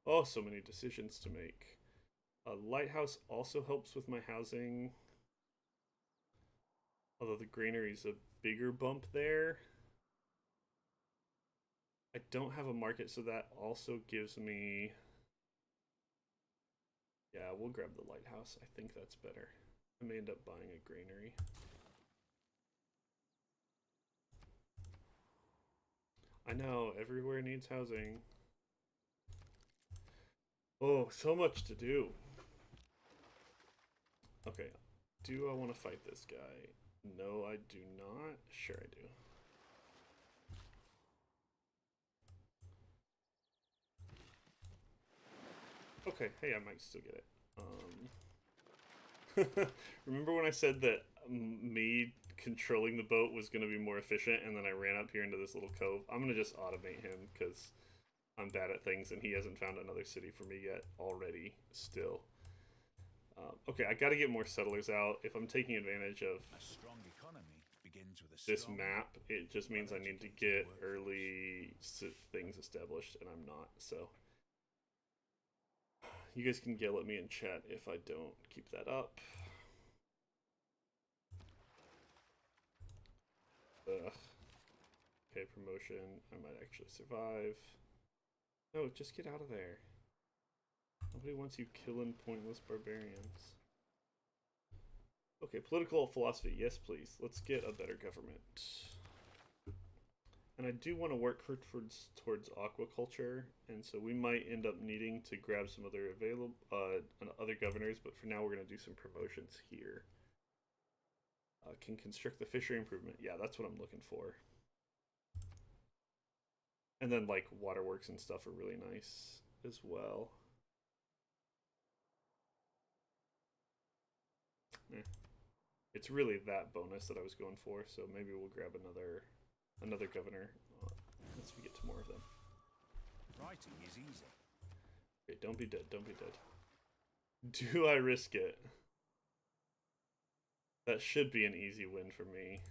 Oh, so many decisions to make. A lighthouse also helps with my housing. Although the granary's a bigger bump there. I don't have a market, so that also gives me... Yeah, we'll grab the lighthouse. I think that's better. I may end up buying a granary. I know, everywhere needs housing. Oh, so much to do. Okay, do I want to fight this guy? No, I do not. Sure I do. Okay, hey, I might still get it. Remember when I said that me controlling the boat was going to be more efficient, and then I ran up here into this little cove? I'm going to just automate him, because I'm bad at things, and he hasn't found another city for me yet already, still. Okay, I got to get more settlers out. If I'm taking advantage of A strong economy begins with a this strong... map, it just means I need to get early things established, and I'm not, so... You guys can yell at me in chat if I don't keep that up. Ugh. Okay, promotion. I might actually survive. No, just get out of there. Nobody wants you killing pointless barbarians. Okay, political philosophy. Yes, please. Let's get a better government. And I do want to work towards aquaculture, and so we might end up needing to grab some other other governors. But for now, we're going to do some promotions here. Can construct the fishery improvement. Yeah, that's what I'm looking for. And then like waterworks and stuff are really nice as well. It's really that bonus that I was going for, so maybe we'll grab another governor once we get to more of them. Writing is easy. Okay, don't be dead, don't be dead. Do I risk it? That should be an easy win for me.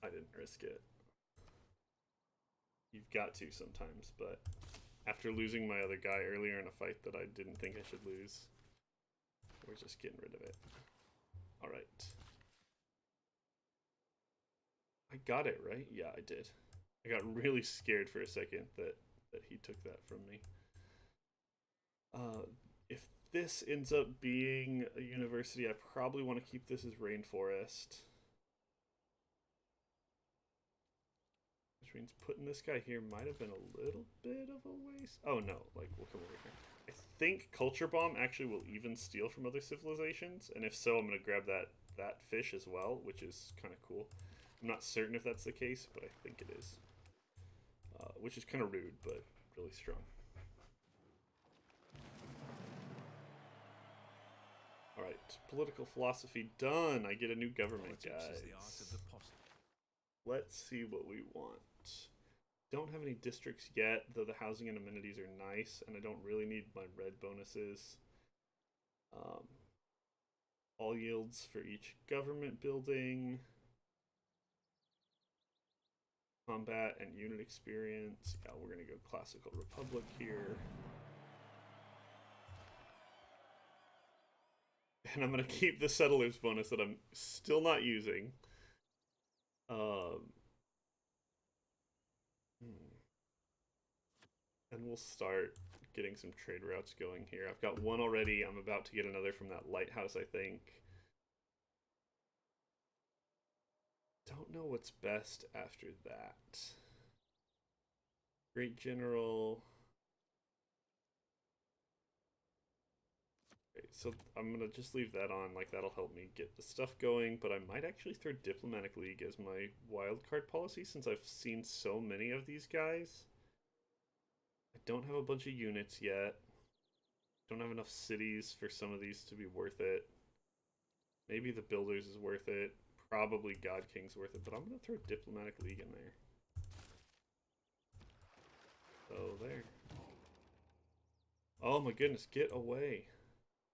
I didn't risk it. You've got to sometimes, but after losing my other guy earlier in a fight that I didn't think I should lose, we're just getting rid of it. Alright. I got it, right? Yeah, I did. I got really scared for a second that he took that from me. If this ends up being a university, I probably want to keep this as rainforest. Which means putting this guy here might have been a little bit of a waste. Oh no, like we'll come over here. I think Culture Bomb actually will even steal from other civilizations, and if so, I'm gonna grab that fish as well, which is kind of cool. I'm not certain if that's the case, but I think it is. Which is kind of rude, but really strong. Alright, political philosophy done. I get a new government, guys. Let's see what we want. Don't have any districts yet, though the housing and amenities are nice, and I don't really need my red bonuses. All yields for each government building. Combat and unit experience. Yeah, we're gonna go Classical Republic here. And I'm gonna keep the settlers bonus that I'm still not using. And we'll start getting some trade routes going here. I've got one already. I'm about to get another from that lighthouse, I think. Don't know what's best after that. Great General. Okay, so I'm gonna just leave that on, like that'll help me get the stuff going, but I might actually throw Diplomatic League as my wildcard policy since I've seen so many of these guys. I don't have a bunch of units yet. Don't have enough cities for some of these to be worth it. Maybe the Builders is worth it. Probably God King's worth it, but I'm going to throw Diplomatic League in there. So there. Oh my goodness, get away.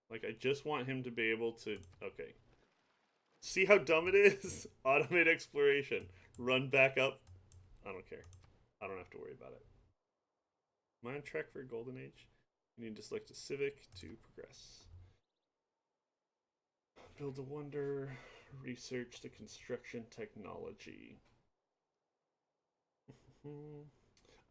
Like, I just want him to be able to... Okay. See how dumb it is? Automate exploration. Run back up. I don't care. I don't have to worry about it. Am I on track for a golden age? You need to select a civic to progress. Build a wonder. Research the construction technology.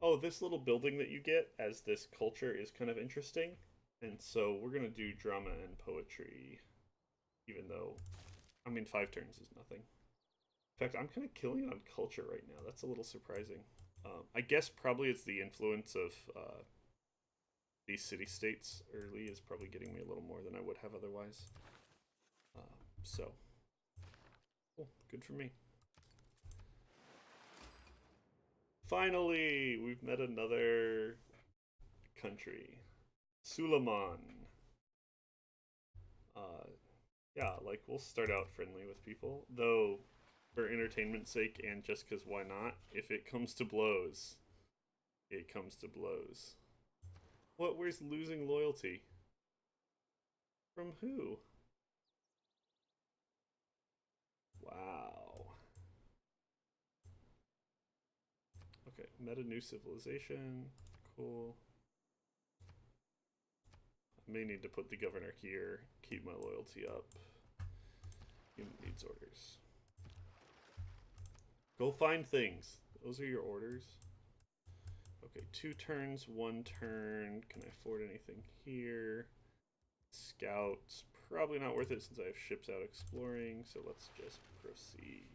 Oh, this little building that you get as this culture is kind of interesting. And so we're going to do drama and poetry. Even though, I mean, 5 turns is nothing. In fact, I'm kind of killing it on culture right now. That's a little surprising. I guess probably it's the influence of these city-states early is probably getting me a little more than I would have otherwise. So, cool. Good for me. Finally, we've met another country. Suleiman. Yeah, like, we'll start out friendly with people. Though, for entertainment's sake and just because why not, if it comes to blows, it comes to blows. What? Where's losing loyalty? From who? Wow. Okay, meta new civilization. Cool. I may need to put the governor here, keep my loyalty up. Human needs orders. Go find things. Those are your orders. Okay, 2 turns, 1 turn. Can I afford anything here? Scouts. Probably not worth it since I have ships out exploring, so let's just proceed.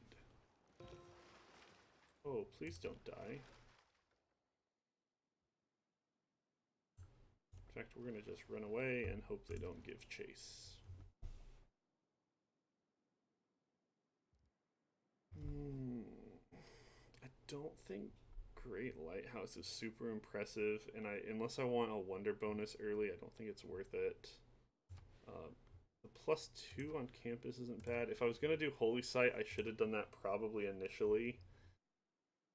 Oh, please don't die. In fact, we're going to just run away and hope they don't give chase. I don't think Great Lighthouse is super impressive, and unless I want a wonder bonus early, I don't think it's worth it. The +2 on campus isn't bad. If I was going to do Holy Site, I should have done that probably initially.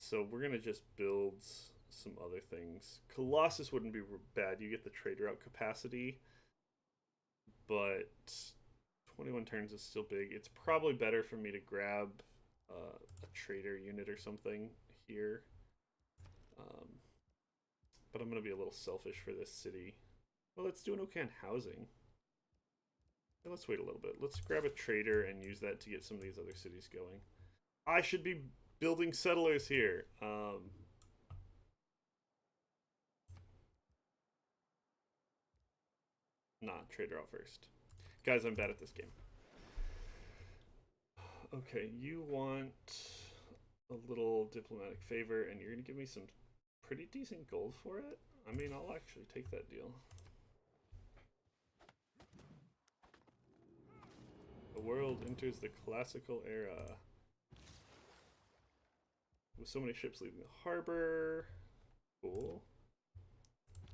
So we're going to just build some other things. Colossus wouldn't be bad. You get the trader out capacity, but 21 turns is still big. It's probably better for me to grab a trader unit or something here. But I'm going to be a little selfish for this city. Well, it's doing okay on housing. Let's wait a little bit. Let's grab a trader and use that to get some of these other cities going. I should be building settlers here. Nah, trader out first. Guys, I'm bad at this game. Okay, you want a little diplomatic favor, and you're going to give me some pretty decent gold for it? I mean, I'll actually take that deal. The world enters the classical era. With so many ships leaving the harbor. Cool.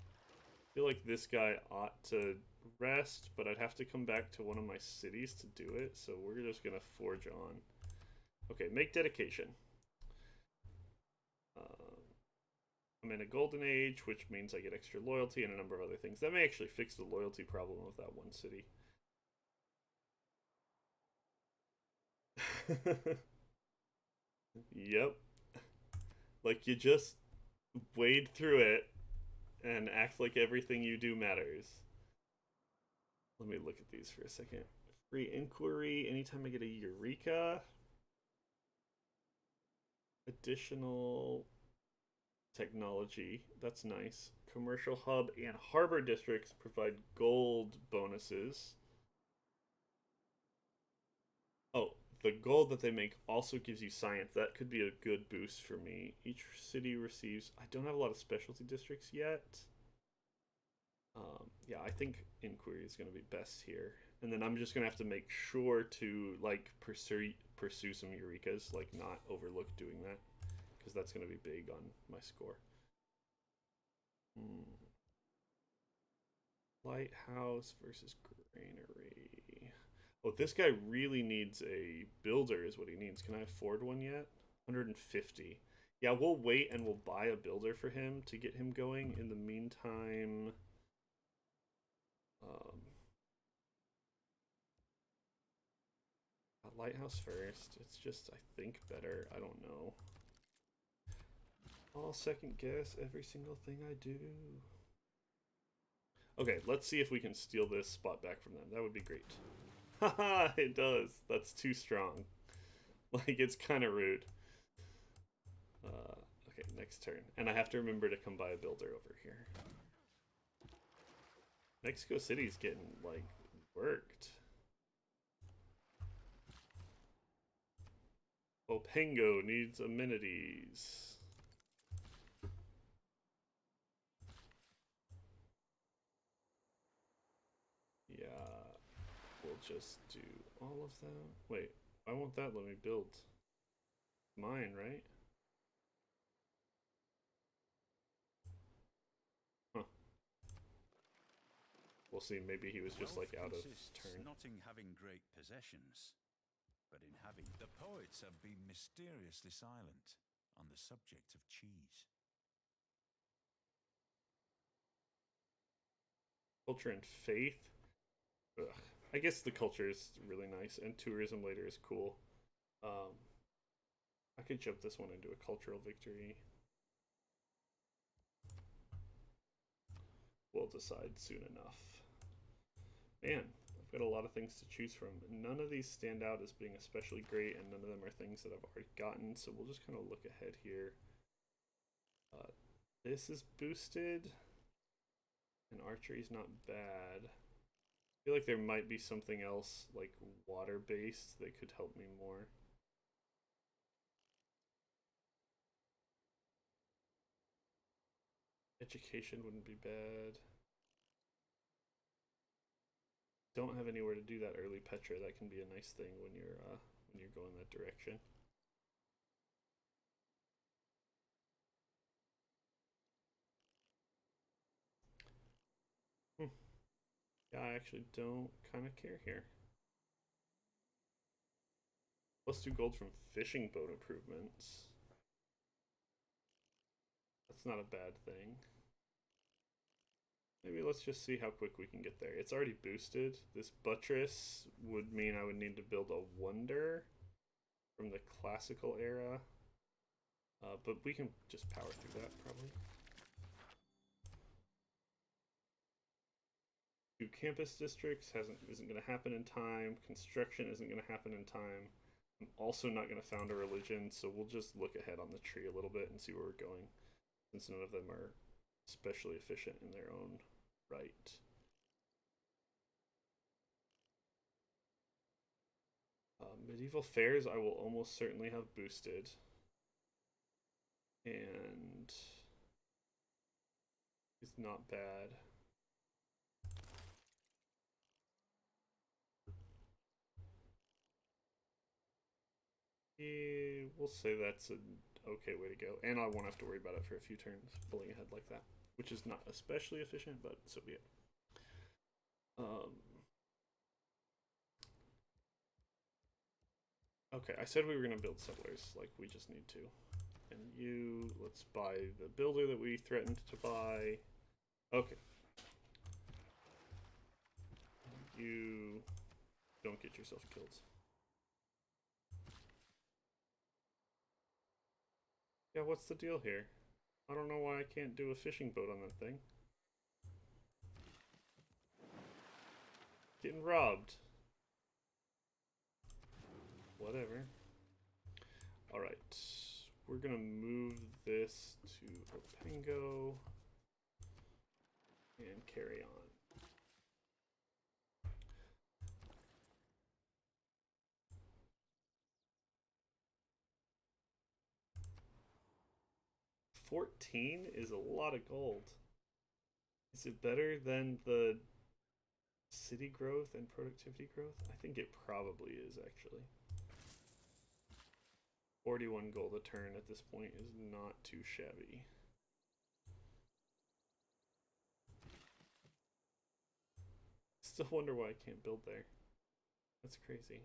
I feel like this guy ought to rest, but I'd have to come back to one of my cities to do it, so we're just gonna forge on. Okay, make dedication. I'm in a golden age, which means I get extra loyalty and a number of other things. That may actually fix the loyalty problem of that one city. Yep. Like, you just wade through it and act like everything you do matters. Let me look at these for a second. Free inquiry, anytime I get a Eureka. Additional technology, that's nice. Commercial hub and harbor districts provide gold bonuses. Oh, the gold that they make also gives you science. That could be a good boost for me. Each city receives... I don't have a lot of specialty districts yet. Yeah, I think inquiry is going to be best here. And then I'm just going to have to make sure to, like, pursue some Eurekas, like, not overlook doing that. Because that's going to be big on my score. Lighthouse versus granary. Oh, this guy really needs a builder is what he needs. Can I afford one yet? 150. Yeah, we'll wait and we'll buy a builder for him to get him going. In the meantime... Lighthouse first. It's just, I think, better. I don't know. I'll second guess every single thing I do. Okay, let's see if we can steal this spot back from them. That would be great. Haha, it does. That's too strong. Like, it's kind of rude. Okay, next turn. And I have to remember to come buy a builder over here. Mexico City's getting, like, worked. Opango needs amenities. Yeah, we'll just do all of them. Wait, why won't that let me build? Mine, right? Huh. We'll see, maybe he was just like out of turn. Not in having great possessions, but in having... The poets have been mysteriously silent on the subject of cheese. Culture and faith. Ugh. I guess the culture is really nice, and tourism later is cool. I could jump this one into a cultural victory. we'll decide soon enough. Man, I've got a lot of things to choose from. None of these stand out as being especially great, and none of them are things that I've already gotten, so we'll just kind of look ahead here. This is boosted, and archery's not bad. I feel like there might be something else, like water-based, that could help me more. Education wouldn't be bad. Don't have anywhere to do that early Petra. That can be a nice thing when you're going that direction. Yeah, I actually don't kind of care here. +2 gold from fishing boat improvements. That's not a bad thing. Maybe let's just see how quick we can get there. It's already boosted. This buttress would mean I would need to build a wonder from the classical era. But we can just power through that, probably. 2 campus districts isn't going to happen in time. Construction isn't going to happen in time. I'm also not going to found a religion, so we'll just look ahead on the tree a little bit and see where we're going, since none of them are especially efficient in their own right. Medieval fairs I will almost certainly have boosted. And it's not bad. Yeah, we'll say that's an okay way to go. And I won't have to worry about it for a few turns, pulling ahead like that. Which is not especially efficient, but so be it. Okay, I said we were going to build settlers. Like, we just need to. And you, let's buy the builder that we threatened to buy. Okay. And you don't get yourself killed. Yeah, what's the deal here? I don't know why I can't do a fishing boat on that thing. Getting robbed. Whatever. Alright. We're gonna move this to Opengo and carry on. $14 is a lot of gold. Is it better than the city growth and productivity growth? I think it probably is, actually. 41 gold a turn at this point is not too shabby. Still wonder why I can't build there. That's crazy.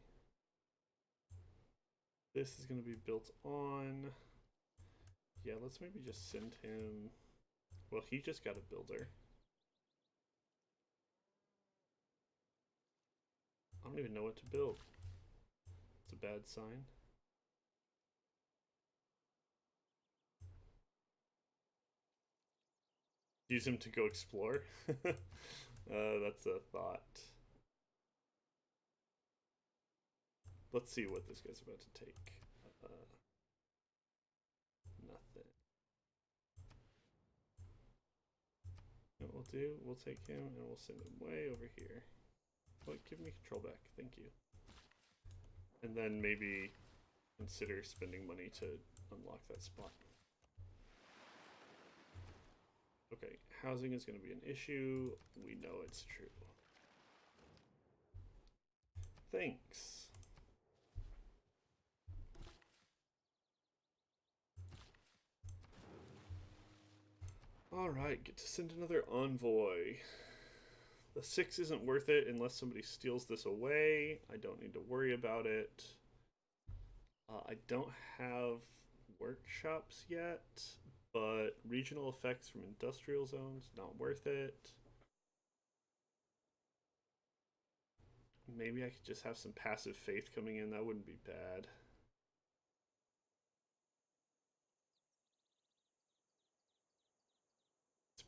This is going to be built on. Yeah, let's maybe just send him. Well, he just got a builder. I don't even know what to build. It's a bad sign. Use him to go explore. That's a thought. Let's see what this guy's about to take. Nothing. What we'll do, we'll take him and we'll send him way over here. But give me control back, thank you. And then maybe consider spending money to unlock that spot. Okay, housing is going to be an issue. We know it's true. Thanks. Alright, get to send another envoy. The 6 isn't worth it unless somebody steals this away. I don't need to worry about it. I don't have workshops yet, but regional effects from industrial zones, not worth it. Maybe I could just have some passive faith coming in. That wouldn't be bad.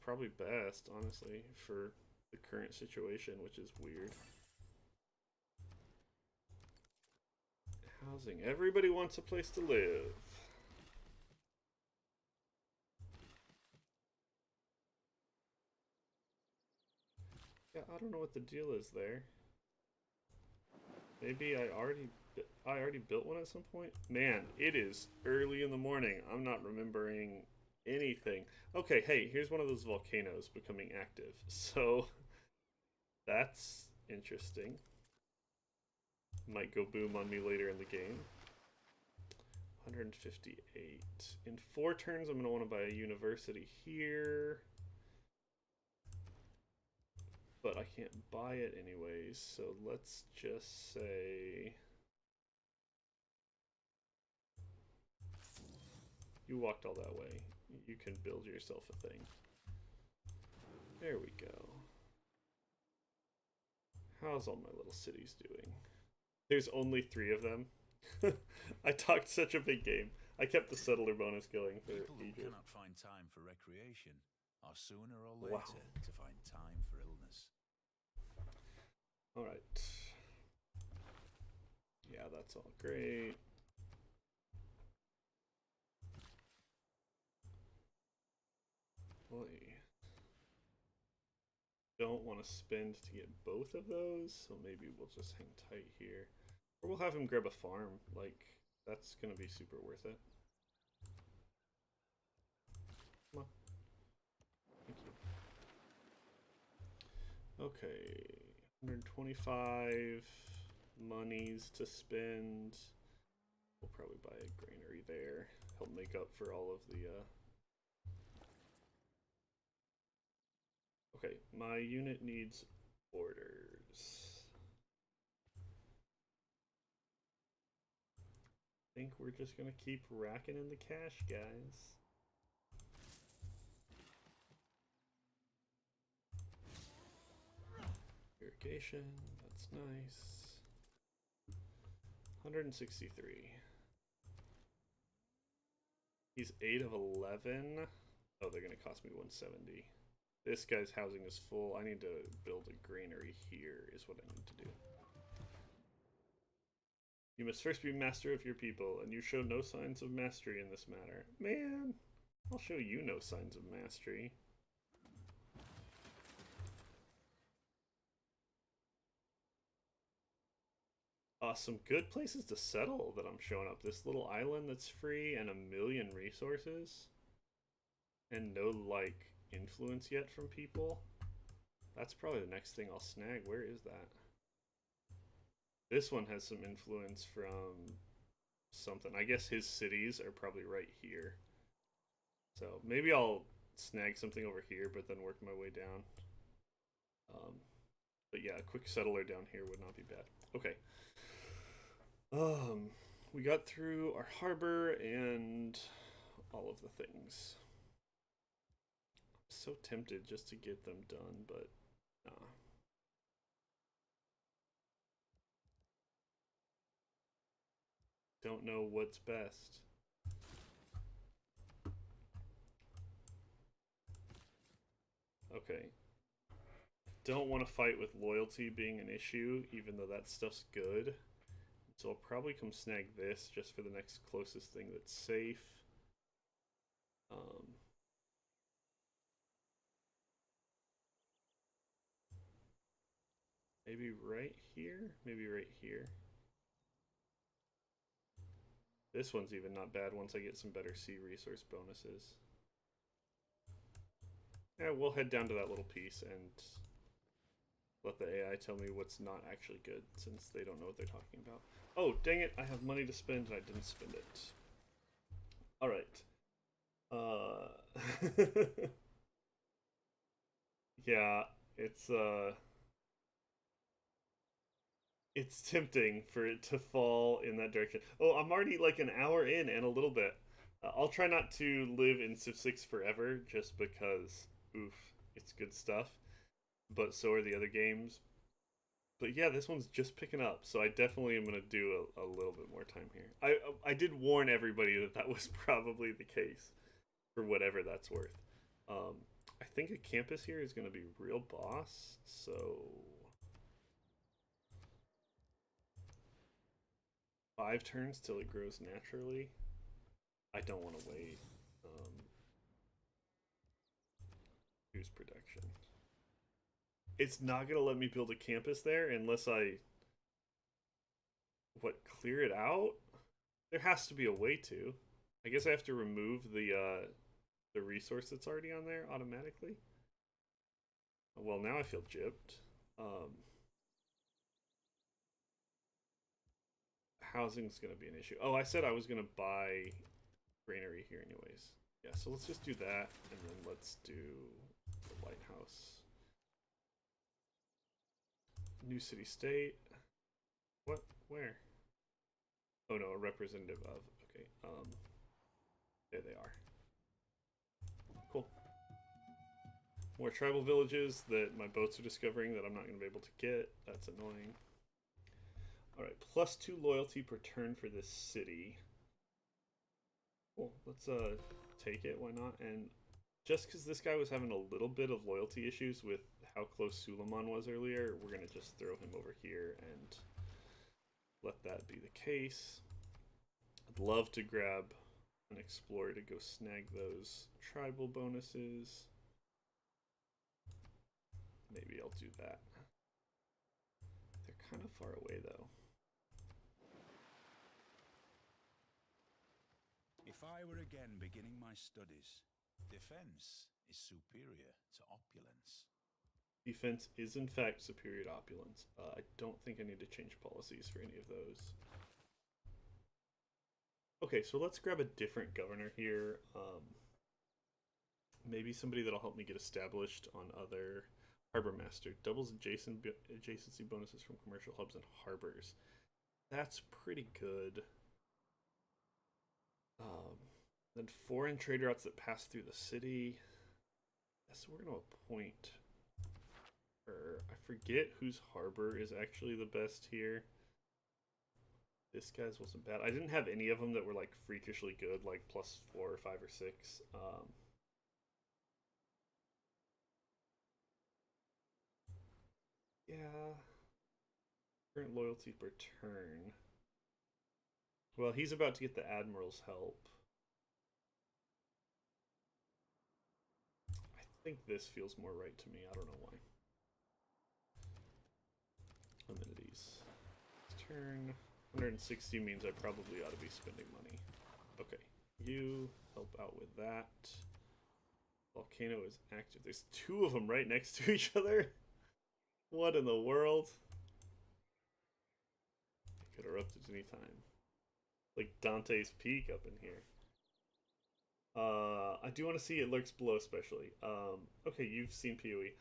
probably best, honestly, for the current situation, which is weird. Housing. Everybody wants a place to live. Yeah, I don't know what the deal is there. Maybe I already built one at some point. Man, it is early in the morning. I'm not remembering anything. Okay, hey, here's one of those volcanoes becoming active. So that's interesting. Might go boom on me later in the game. 158. In 4 turns, I'm going to want to buy a university here. But I can't buy it anyways, so let's just say... You walked all that way. You can build yourself a thing. There we go. How's all my little cities doing? There's only 3 of them. I talked such a big game. I kept the settler bonus going for People who Egypt. cannot find time for recreation are sooner or later to find time for illness. Alright. Yeah, that's all great. Boy. Don't want to spend to get both of those, so maybe we'll just hang tight here. Or we'll have him grab a farm. Like, that's going to be super worth it. Come on. Thank you. Okay. 125 monies to spend. We'll probably buy a granary there. Help make up for all of the... Okay, my unit needs orders. I think we're just gonna keep racking in the cash, guys. Irrigation, that's nice. 163. He's 8 of 11. Oh, they're gonna cost me 170. This guy's housing is full. I need to build a granary here is what I need to do. You must first be master of your people, and you show no signs of mastery in this matter. Man, I'll show you no signs of mastery. Some good places to settle that I'm showing up. This little island that's free and 1,000,000 resources. And no, like, influence yet from people. That's probably the next thing I'll snag. Where is that? This one has some influence from something. I guess his cities are probably right here. So maybe I'll snag something over here, but then work my way down. But yeah, a quick settler down here would not be bad. Okay. We got through our harbor and all of the things. I'm so tempted just to get them done, but nah. Don't know what's best. Okay. Don't want to fight with loyalty being an issue, even though that stuff's good. So I'll probably come snag this just for the next closest thing that's safe. Maybe right here? Maybe right here. This one's even not bad once I get some better sea resource bonuses. Yeah, we'll head down to that little piece and let the AI tell me what's not actually good, since they don't know what they're talking about. Oh, dang it, I have money to spend and I didn't spend it. Alright. Yeah, it's tempting for it to fall in that direction. Oh, I'm already like an hour in and a little bit. I'll try not to live in Civ 6 forever, just because, oof, it's good stuff. But so are the other games. But yeah, this one's just picking up, so I definitely am going to do a little bit more time here. I did warn everybody that that was probably the case, for whatever that's worth. I think a campus here is going to be real boss, so 5 turns till it grows naturally. I don't want to wait. Use production. It's not going to let me build a campus there unless I clear it out. There has to be a way to. I guess I have to remove the resource that's already on there automatically. Well, now I feel gypped. Housing's gonna be an issue. Oh, I said I was gonna buy granary here anyways. Yeah, so let's just do that, and then let's do the lighthouse. New city state. What? Where? Oh no, a representative of. Okay. There they are. Cool. More tribal villages that my boats are discovering that I'm not going to be able to get. That's annoying. Alright, +2 loyalty per turn for this city. Cool, let's take it, why not? And just because this guy was having a little bit of loyalty issues with how close Suleiman was earlier, we're going to just throw him over here and let that be the case. I'd love to grab an explorer to go snag those tribal bonuses. Maybe I'll do that. They're kind of far away though. If I were again beginning my studies, defense is superior to opulence. Defense is in fact superior to opulence. I don't think I need to change policies for any of those. Okay, so let's grab a different governor here. Maybe somebody that'll help me get established on other. Harbor Master doubles adjacency bonuses from commercial hubs and harbors. That's pretty good. Then foreign trade routes that pass through the city. So we're gonna appoint her. I forget whose harbor is actually the best here. This guy's wasn't bad. I didn't have any of them that were like freakishly good, like +4 or 5 or 6. Yeah. Current loyalty per turn. Well, he's about to get the Admiral's help. I think this feels more right to me. I don't know why. Amenities. Turn 160 means I probably ought to be spending money. Okay, you help out with that. Volcano is active. There's 2 of them right next to each other. What in the world? It could erupt at any time. Like Dante's Peak up in here. I do want to see It Lurks Below, especially. Okay, you've seen PoE.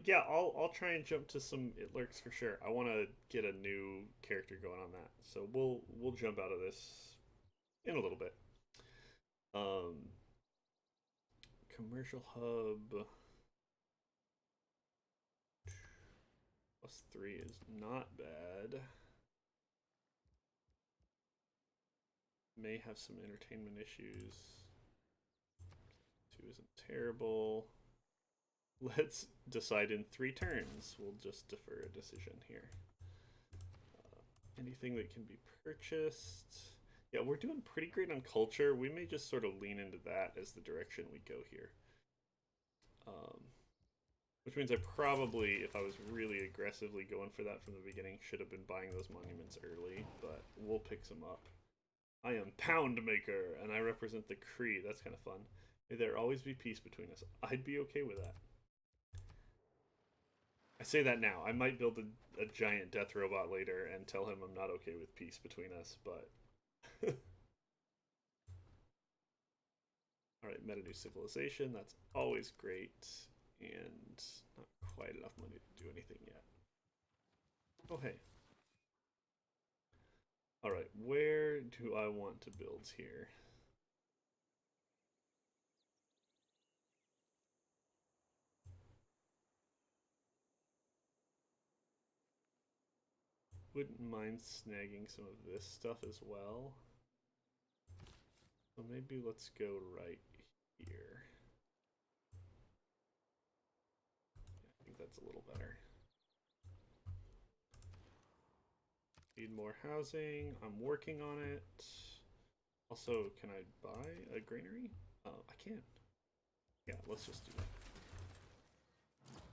Yeah, I'll try and jump to some It Lurks for sure. I want to get a new character going on that, so we'll jump out of this in a little bit. Commercial hub +3 is not bad. May have some entertainment issues. 2 isn't terrible. Let's decide in 3 turns. We'll just defer a decision here. Anything that can be purchased. Yeah, we're doing pretty great on culture. We may just sort of lean into that as the direction we go here. Which means I probably, if I was really aggressively going for that from the beginning, should have been buying those monuments early, but we'll pick some up. I am Poundmaker, and I represent the Kree. That's kind of fun. May there always be peace between us. I'd be okay with that. I say that now. I might build a giant death robot later and tell him I'm not okay with peace between us, but... Alright, meta new civilization. That's always great. And not quite enough money to do anything yet. Oh, hey. Alright, where do I want to build here? Wouldn't mind snagging some of this stuff as well. So maybe let's go right here. that's a little better. Need more housing. I'm working on it. Also, can I buy a granary? I can. Yeah, let's just do that.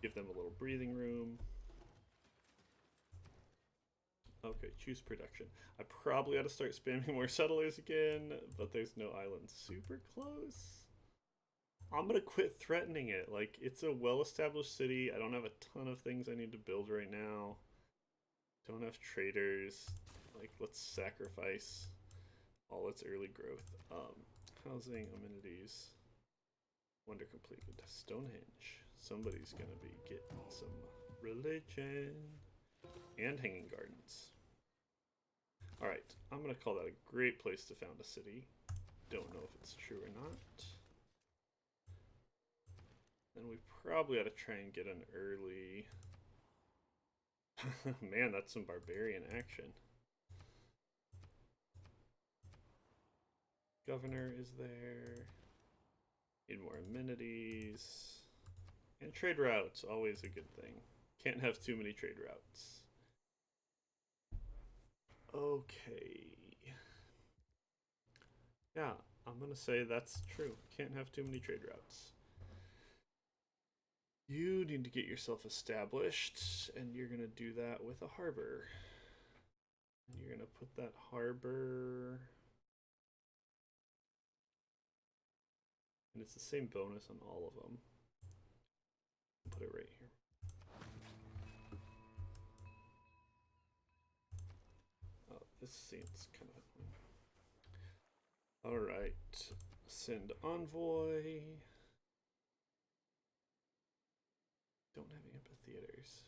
Give them a little breathing room. Okay, choose production. I probably ought to start spamming more settlers again, but there's no island super close. I'm gonna quit threatening it. Like, it's a well-established city. I don't have a ton of things I need to build right now. Don't have traders. Like, let's sacrifice all its early growth. Housing, amenities. Wonder completed. Stonehenge. Somebody's gonna be getting some religion. And hanging gardens. Alright, I'm gonna call that a great place to found a city. Don't know if it's true or not. Then we probably ought to try and get an early... Man, that's some barbarian action. Governor is there. Need more amenities. And trade routes, always a good thing. Can't have too many trade routes. Okay. Yeah, I'm gonna say that's true. Can't have too many trade routes. You need to get yourself established, and you're gonna do that with a harbor. And you're gonna put that harbor... And it's the same bonus on all of them. Put it right here. Oh, this seems kind of... Alright. Send envoy. Don't have amphitheaters.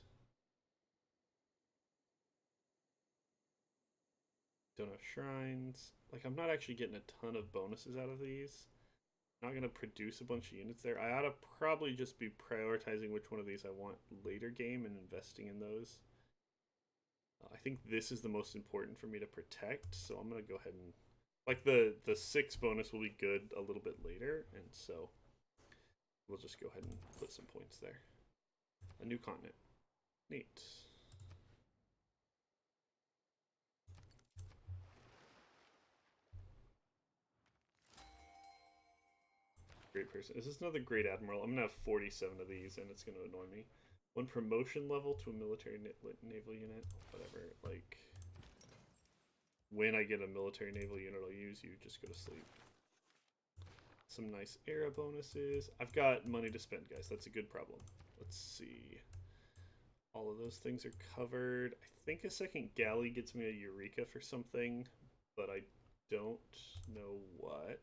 Don't have shrines. Like, I'm not actually getting a ton of bonuses out of these. Not going to produce a bunch of units there. I ought to probably just be prioritizing which one of these I want later game and investing in those. I think this is the most important for me to protect, so I'm going to go ahead and... Like, the 6 bonus will be good a little bit later, and so we'll just go ahead and put some points there. A new continent. Neat. Great person. Is this another great admiral? I'm gonna have 47 of these, and it's gonna annoy me. One promotion level to a military naval unit. Whatever. Like, when I get a military naval unit, I'll use you. Just go to sleep. Some nice era bonuses. I've got money to spend, guys. That's a good problem. Let's see. All of those things are covered. I think a second galley gets me a Eureka for something, but I don't know what.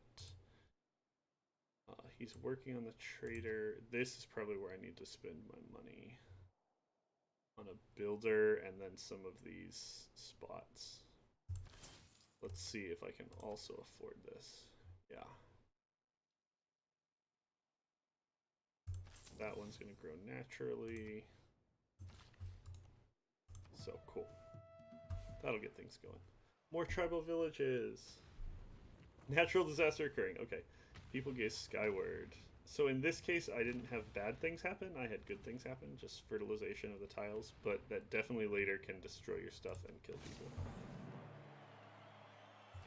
He's working on the trader. This is probably where I need to spend my money. On a builder and then some of these spots. Let's see if I can also afford this. Yeah. That one's going to grow naturally. So cool. That'll get things going. More tribal villages. Natural disaster occurring. Okay. People gaze skyward. So in this case, I didn't have bad things happen. I had good things happen. Just fertilization of the tiles. But that definitely later can destroy your stuff and kill people.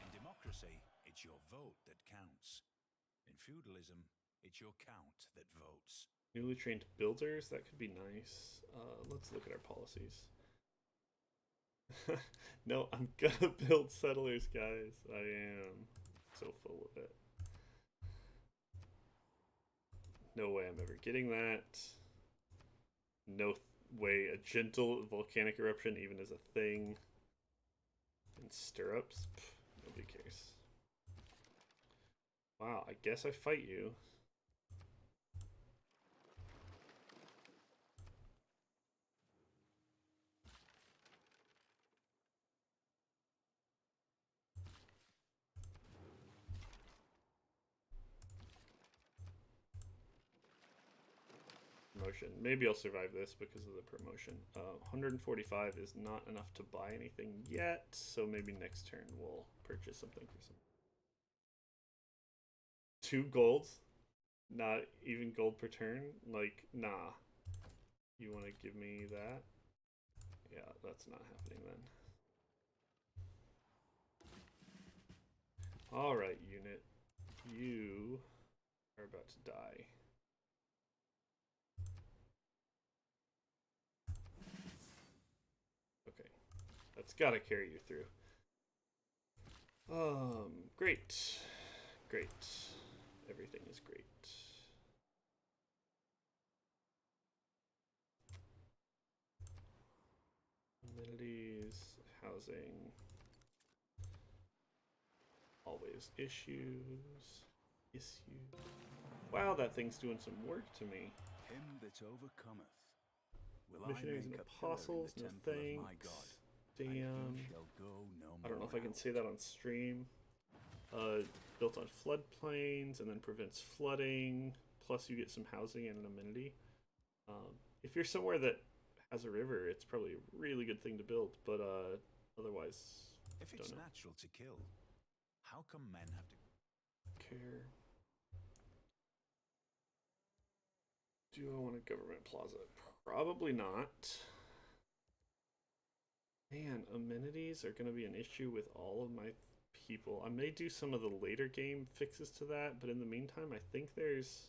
In democracy, it's your vote that counts. In feudalism, it's your count that votes. Newly trained builders. That could be nice. Let's look at our policies. No, I'm gonna build settlers, guys. I am so full of it. No way I'm ever getting that. No way a gentle volcanic eruption even is a thing. And stirrups? Pff, nobody cares. Wow, I guess I fight you. Promotion. Maybe I'll survive this because of the promotion. 145 is not enough to buy anything yet, so maybe next turn we'll purchase something for some. 2 golds? Not even gold per turn? Like, nah. You want to give me that? Yeah, that's not happening then. Alright, unit. You are about to die. Okay. That's gotta carry you through. Great. Great. Everything is great. Amenities, housing. Always issues. Wow, that thing's doing some work to me. Him that overcometh. Will Missionaries I and make apostles, a no temple of my thanks. God, Damn. and he shall go no I don't know more if I can out. say that on stream. Built on floodplains and then prevents flooding. Plus, you get some housing and an amenity. If you're somewhere that has a river, it's probably a really good thing to build. But otherwise, If it's don't know. natural to kill, how come men have to Care. Do I want a government plaza? Probably not. Man, amenities are going to be an issue with all of my people. I may do some of the later game fixes to that, but in the meantime, I think there's...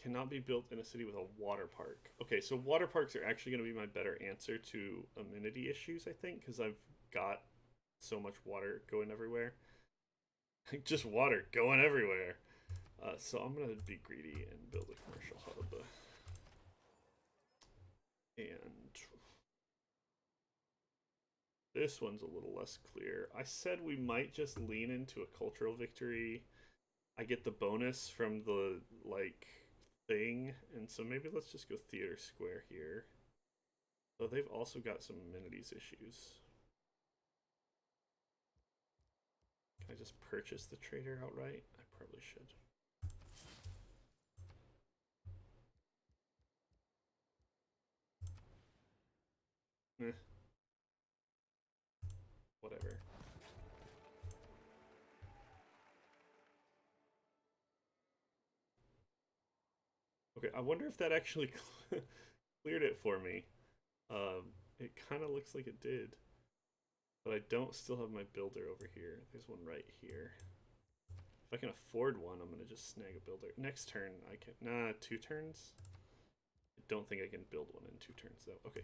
Cannot be built in a city with a water park. Okay, so water parks are actually going to be my better answer to amenity issues, I think, because I've got so much water going everywhere. Just water going everywhere. So I'm going to be greedy and build a commercial hub. And this one's a little less clear. I said we might just lean into a cultural victory. I get the bonus from the, like, thing, and so maybe let's just go Theater Square here. Though they've also got some amenities issues. Can I just purchase the trader outright? I probably should. Eh. Whatever. Okay, I wonder if that actually cleared it for me. It kind of looks like it did. But I don't still have my builder over here. There's one right here. If I can afford one, I'm gonna just snag a builder. Next turn, I can. Nah, 2 turns? I don't think I can build one in 2 turns, though. Okay.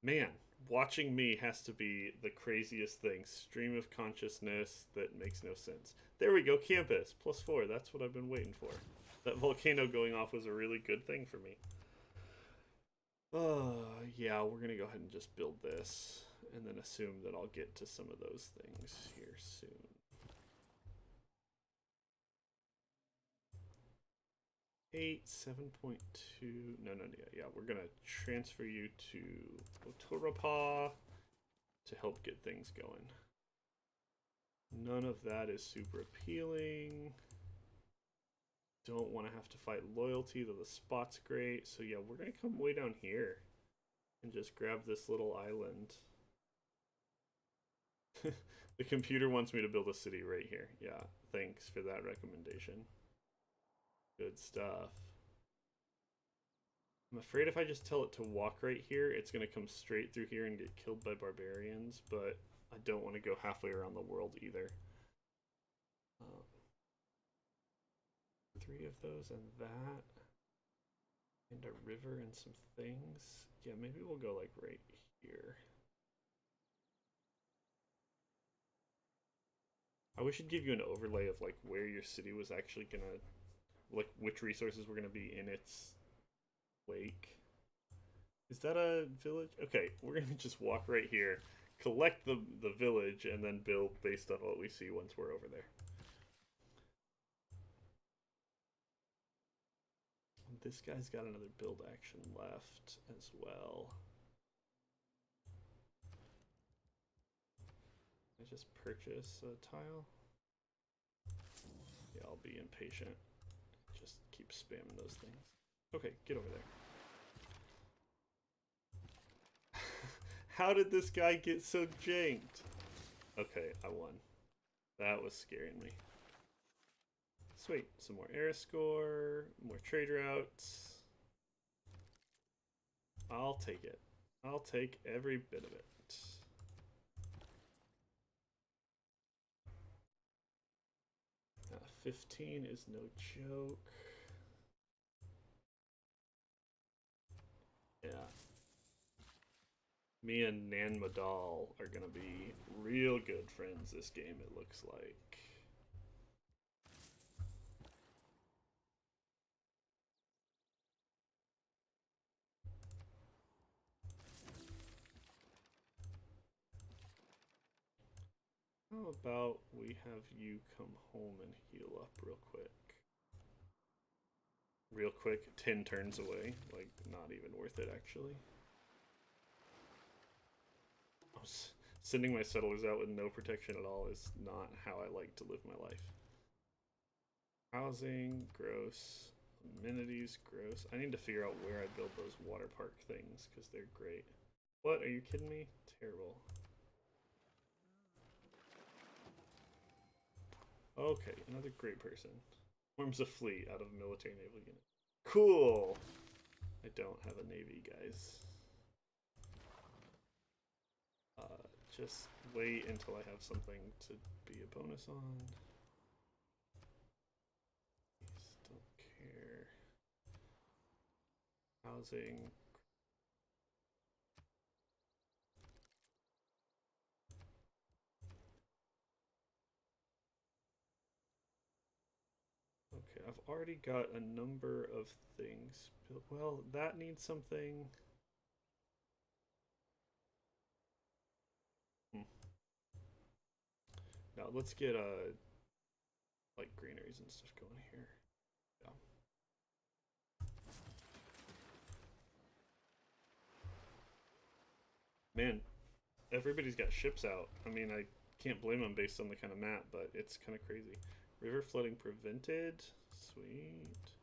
Man, watching me has to be the craziest thing. Stream of consciousness that makes no sense. There we go, campus. +4. That's what I've been waiting for. That volcano going off was a really good thing for me. Yeah, we're gonna go ahead and just build this and then assume that I'll get to some of those things here soon. 8, 7.2. No, yeah. We're gonna transfer you to Otorapa to help get things going. None of that is super appealing. Don't want to have to fight loyalty, though the spot's great. So yeah, we're gonna come way down here and just grab this little island. The computer wants me to build a city right here. Yeah, thanks for that recommendation. Good stuff. I'm afraid if I just tell it to walk right here, it's going to come straight through here and get killed by barbarians, but I don't want to go halfway around the world either. 3 of those and that. And a river and some things. Yeah, maybe we'll go like right here. I wish it'd give you an overlay of like where your city was actually gonna, like which resources were gonna be in its wake. Is that a village? Okay, we're gonna just walk right here, collect the village, and then build based on what we see once we're over there. This guy's got another build action left as well. I just purchase a tile? Yeah, I'll be impatient. Just keep spamming those things. Okay, get over there. How did this guy get so janked? Okay, I won. That was scaring me. Sweet. Some more era score, more trade routes. I'll take it. I'll take every bit of it. 15 is no joke. Yeah. Me and Nan Madal are gonna be real good friends this game, it looks like. How about we have you come home and heal up real quick? Real quick, 10 turns away. Like, not even worth it, actually. Sending my settlers out with no protection at all is not how I like to live my life. Housing, gross. Amenities, gross. I need to figure out where I build those water park things, because they're great. What? Are you kidding me? Terrible. Okay, another great person. Forms a fleet out of a military naval unit. Cool! I don't have a navy, guys. Just wait until I have something to be a bonus on. Just don't care. Housing. Okay, I've already got a number of things. Well, that needs something. Now let's get like greeneries and stuff going here. Yeah. Man, everybody's got ships out. I mean, I can't blame them based on the kind of map, but it's kind of crazy. River flooding prevented. Sweet.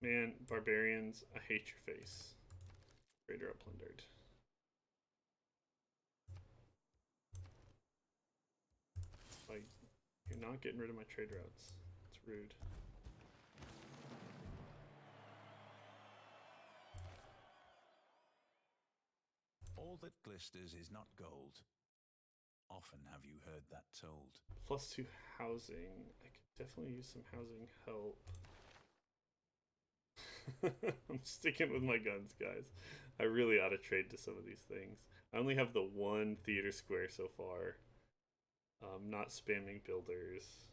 Man, barbarians, I hate your face. Trader up plundered. Like, you're not getting rid of my trade routes. It's rude. All that glisters is not gold. Often have you heard that told. +2 housing. I could definitely use some housing help. I'm sticking with my guns, guys. I really ought to trade to some of these things. I only have the one theater square so far. Not spamming builders.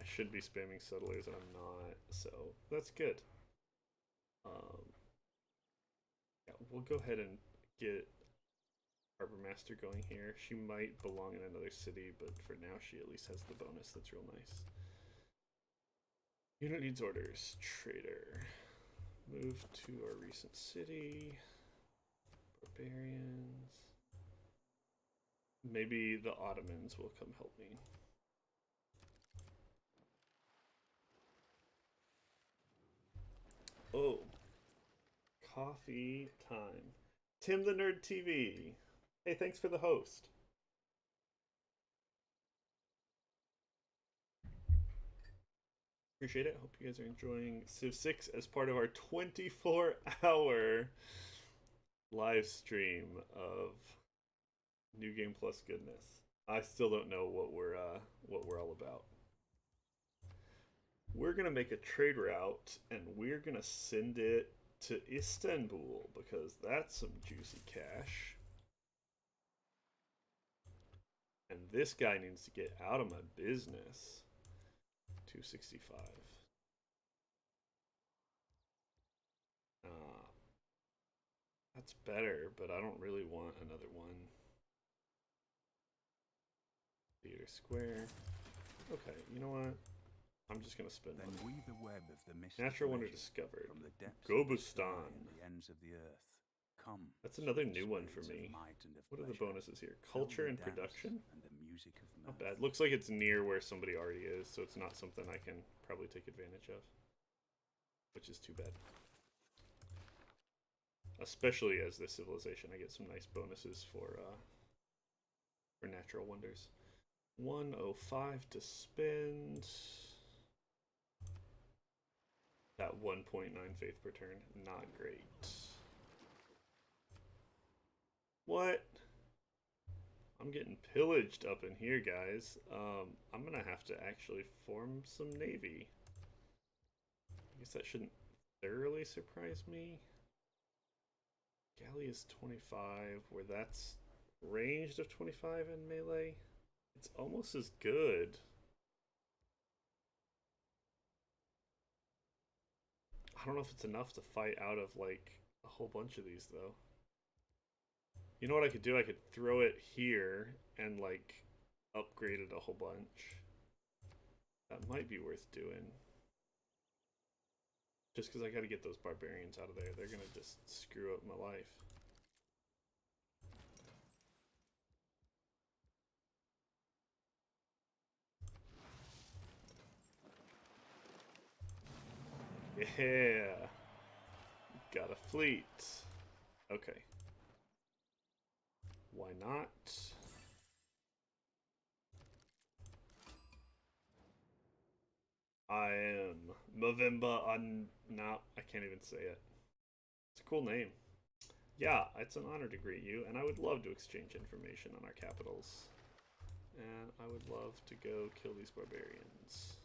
I should be spamming settlers and I'm not, so that's good. Yeah, we'll go ahead and get Harbor Master going here. She might belong in another city, but for now she at least has the bonus. That's real nice. Unit needs orders. Trader. Move to our recent city. Barbarians. Maybe the Ottomans will come help me. Oh. Coffee time. Tim the Nerd TV. Hey, thanks for the host. Appreciate it. Hope you guys are enjoying Civ 6 as part of our 24-hour live stream of New Game Plus goodness. I still don't know what we're all about. We're gonna make a trade route and we're gonna send it to Istanbul because that's some juicy cash. And this guy needs to get out of my business. 265. That's better, but I don't really want another one. Theater Square. Okay, you know what? I'm just gonna spend Then money. weave the web of the Natural wonder discovered. from the depths Gobustan. of the ends of the earth. Come. That's another new one for me. What are the bonuses here? Culture and production? And the music of not bad. Looks like it's near where somebody already is, so it's not something I can probably take advantage of. which is too bad. Especially as this civilization, I get some nice bonuses for natural wonders. 105 to spend. That 1.9 faith per turn, not great. What? I'm getting pillaged up in here, guys. I'm gonna have to actually form some navy. I guess that shouldn't thoroughly surprise me. Galley is 25, where that's ranged of 25 in melee. It's almost as good. I don't know if it's enough to fight out of like a whole bunch of these though. You know what I could do? I could throw it here and like upgrade it a whole bunch. That might be worth doing. Just because I gotta get those barbarians out of there. They're gonna just screw up my life. Yeah. Got a fleet. Okay. Why not? I am Movember on. No, I can't even say it. It's a cool name. Yeah, it's an honor to greet you, and I would love to exchange information on our capitals. And I would love to go kill these barbarians.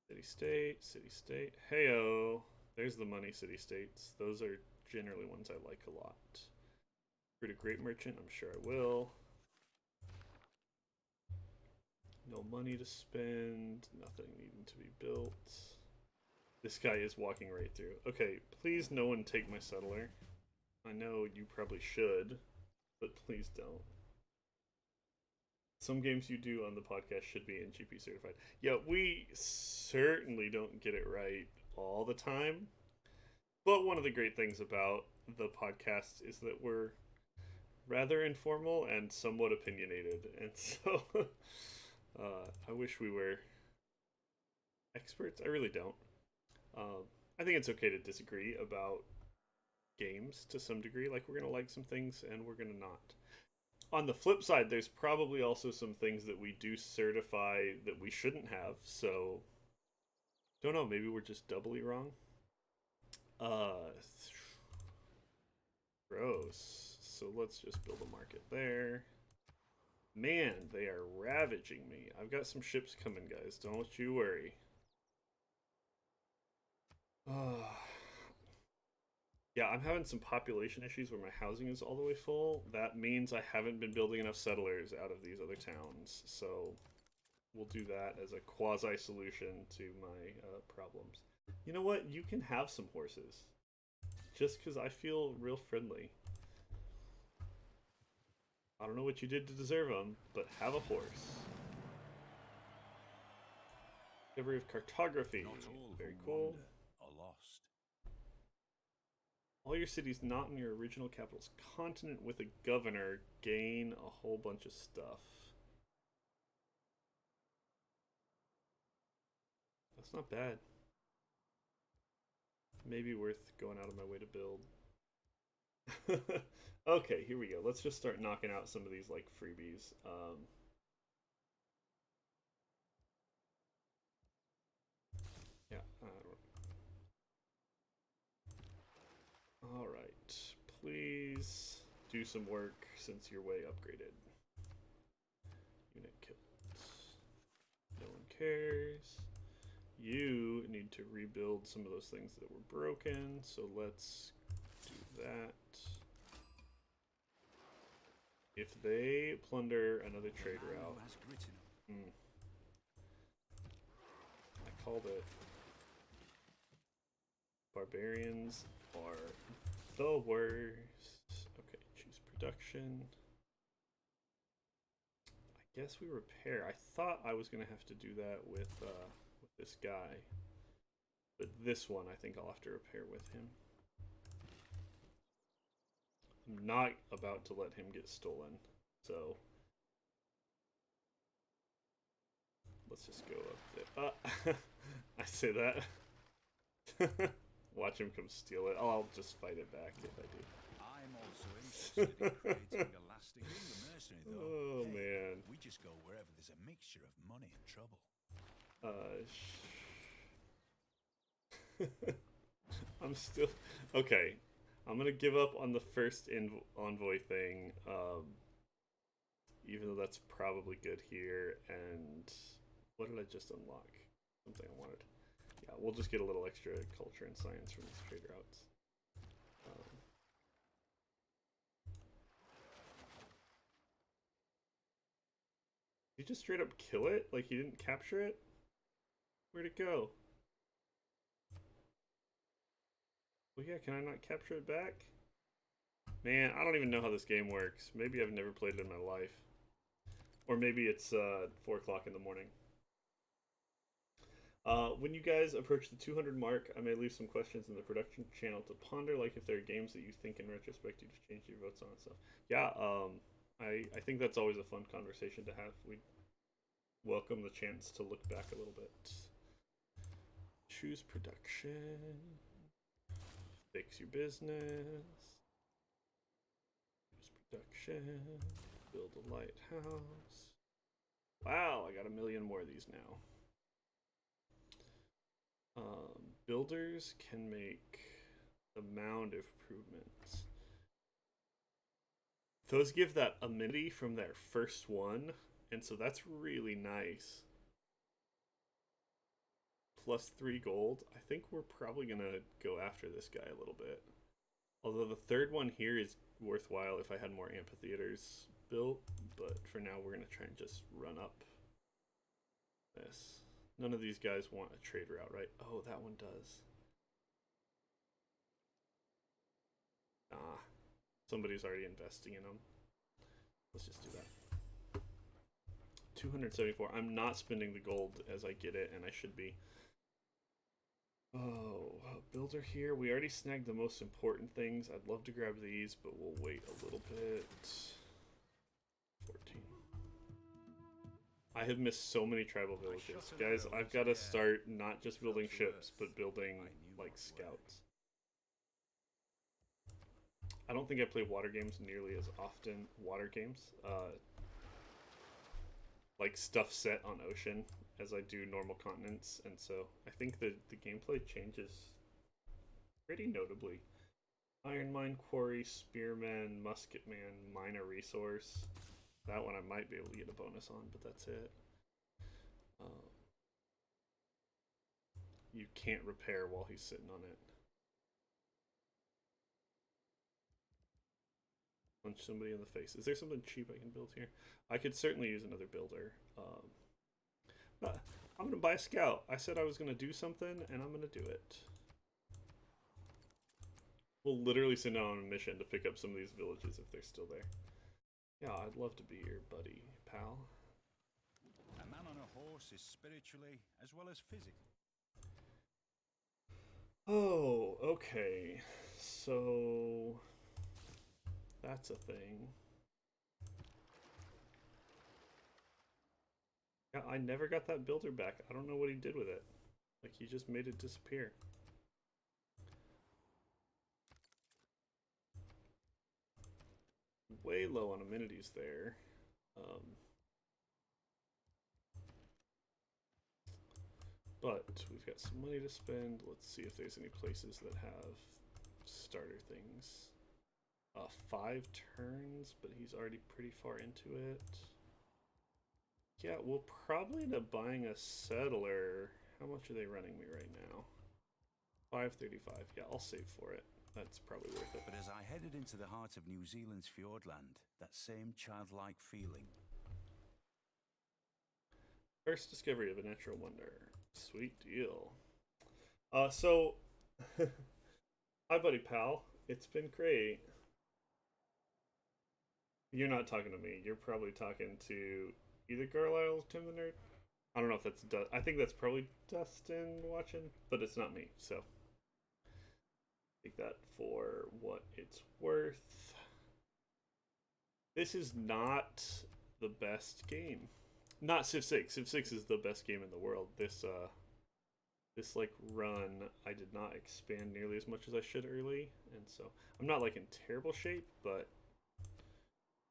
City state, city state. Heyo! There's the money city states. Those are generally ones I like a lot. Recruit a great merchant, I'm sure I will. No money to spend, nothing needing to be built. This guy is walking right through. Okay, please no one take my settler. I know you probably should, but please don't. Some games you do on the podcast should be NGP certified. Yeah, we certainly don't get it right all the time. But one of the great things about the podcast is that we're rather informal and somewhat opinionated. And so I wish we were experts. I really don't. I think it's okay to disagree about games to some degree. Like, we're going to like some things and we're going to not. On the flip side, there's probably also some things that we do certify that we shouldn't have. So, don't know. Maybe we're just doubly wrong. Gross. So let's just build a market there. Man, they are ravaging me. I've got some ships coming, guys. Don't you worry. Yeah, I'm having some population issues where my housing is all the way full. That means I haven't been building enough settlers out of these other towns. So we'll do that as a quasi-solution to my problems. You know what? You can have some horses. Just because I feel real friendly. I don't know what you did to deserve them, but have a horse. Discovery of cartography. Very cool. Lost. All your cities not in your original capital's continent with a governor gain a whole bunch of stuff. That's not bad. Maybe worth going out of my way to build. Okay, here we go. Let's just start knocking out some of these like freebies. Yeah. All right. Please do some work since you're way upgraded. Unit killed. No one cares. You need to rebuild some of those things that were broken, so let's do that. If they plunder another trade route, I called it. Barbarians are the worst. Okay, choose production. I guess we repair. I thought I was gonna have to do that with this guy, but this one I think I'll have to repair with him. I'm not about to let him get stolen, so let's just go up there. I say that. Watch him come steal it. I'll just fight it back if I I'm also interested in creating a lasting. Being a mercenary, do. though, Oh hey, man. we just go wherever there's a mixture of money and trouble. Uh, I'm still okay. I'm gonna give up on the first envoy thing, even though that's probably good here. And what did I just unlock? Something I wanted. Yeah, we'll just get a little extra culture and science from these trade routes. Did he just straight up kill it? Like he didn't capture it? Where'd it go? Well, yeah, can I not capture it back? Man, I don't even know how this game works. Maybe I've never played it in my life. Or maybe it's 4 o'clock in the morning. When you guys approach the 200 mark, I may leave some questions in the production channel to ponder, like if there are games that you think in retrospect you've changed your votes on and stuff. Yeah, I think that's always a fun conversation to have. We welcome the chance to look back a little bit. Choose production. Fix your business. Choose production. Build a lighthouse. Wow, I got a million more of these now. Builders can make the mound improvements. Those give that amenity from their first one, and so that's really nice. Plus 3 gold. I think we're probably gonna go after this guy a little bit. Although the third one here is worthwhile if I had more amphitheaters built, but for now we're gonna try and just run up this. None of these guys want a trade route, right? Oh, that one does. Ah, somebody's already investing in them. Let's just do that. 274. I'm not spending the gold as I get it, and I should be. Oh, builder here. We already snagged the most important things. I'd love to grab these, but we'll wait a little bit. 14. I have missed so many tribal villages. Guys, I've got to start not just building ships, but building, like, scouts. I don't think I play water games nearly as often. Water games. Like, stuff set on ocean as I do normal continents, and so I think the gameplay changes pretty notably. Iron Mine Quarry, Spearman, Musketman, Minor Resource. That one I might be able to get a bonus on, but that's it. You can't repair while he's sitting on it. Punch somebody in the face. Is there something cheap I can build here? I could certainly use another builder. But I'm gonna buy a scout. I said I was gonna do something, and I'm gonna do it. We'll literally send out on a mission to pick up some of these villages if they're still there. Yeah, I'd love to be your buddy, pal. A man on a horse is spiritually as well as physically. Oh, okay. So that's a thing. Yeah, I never got that builder back. I don't know what he did with it. Like, he just made it disappear. Way low on amenities there. But we've got some money to spend. Let's see if there's any places that have starter things. 5 turns, but he's already pretty far into it. Yeah, we'll probably end up buying a settler. How much are they running me right now? 535. Yeah, I'll save for it. That's probably worth it. But as I headed into the heart of New Zealand's Fjordland, that same childlike feeling. First discovery of a natural wonder. Sweet deal. So, hi, buddy pal. It's been great. You're not talking to me. You're probably talking to either Carlisle or Tim the Nerd. I don't know if that's I think that's probably Dustin watching, but it's not me. So take that for what it's worth. This is not the best game. Not Civ 6. Civ 6 is the best game in the world. This this like run, I did not expand nearly as much as I should early, and so I'm not like in terrible shape, but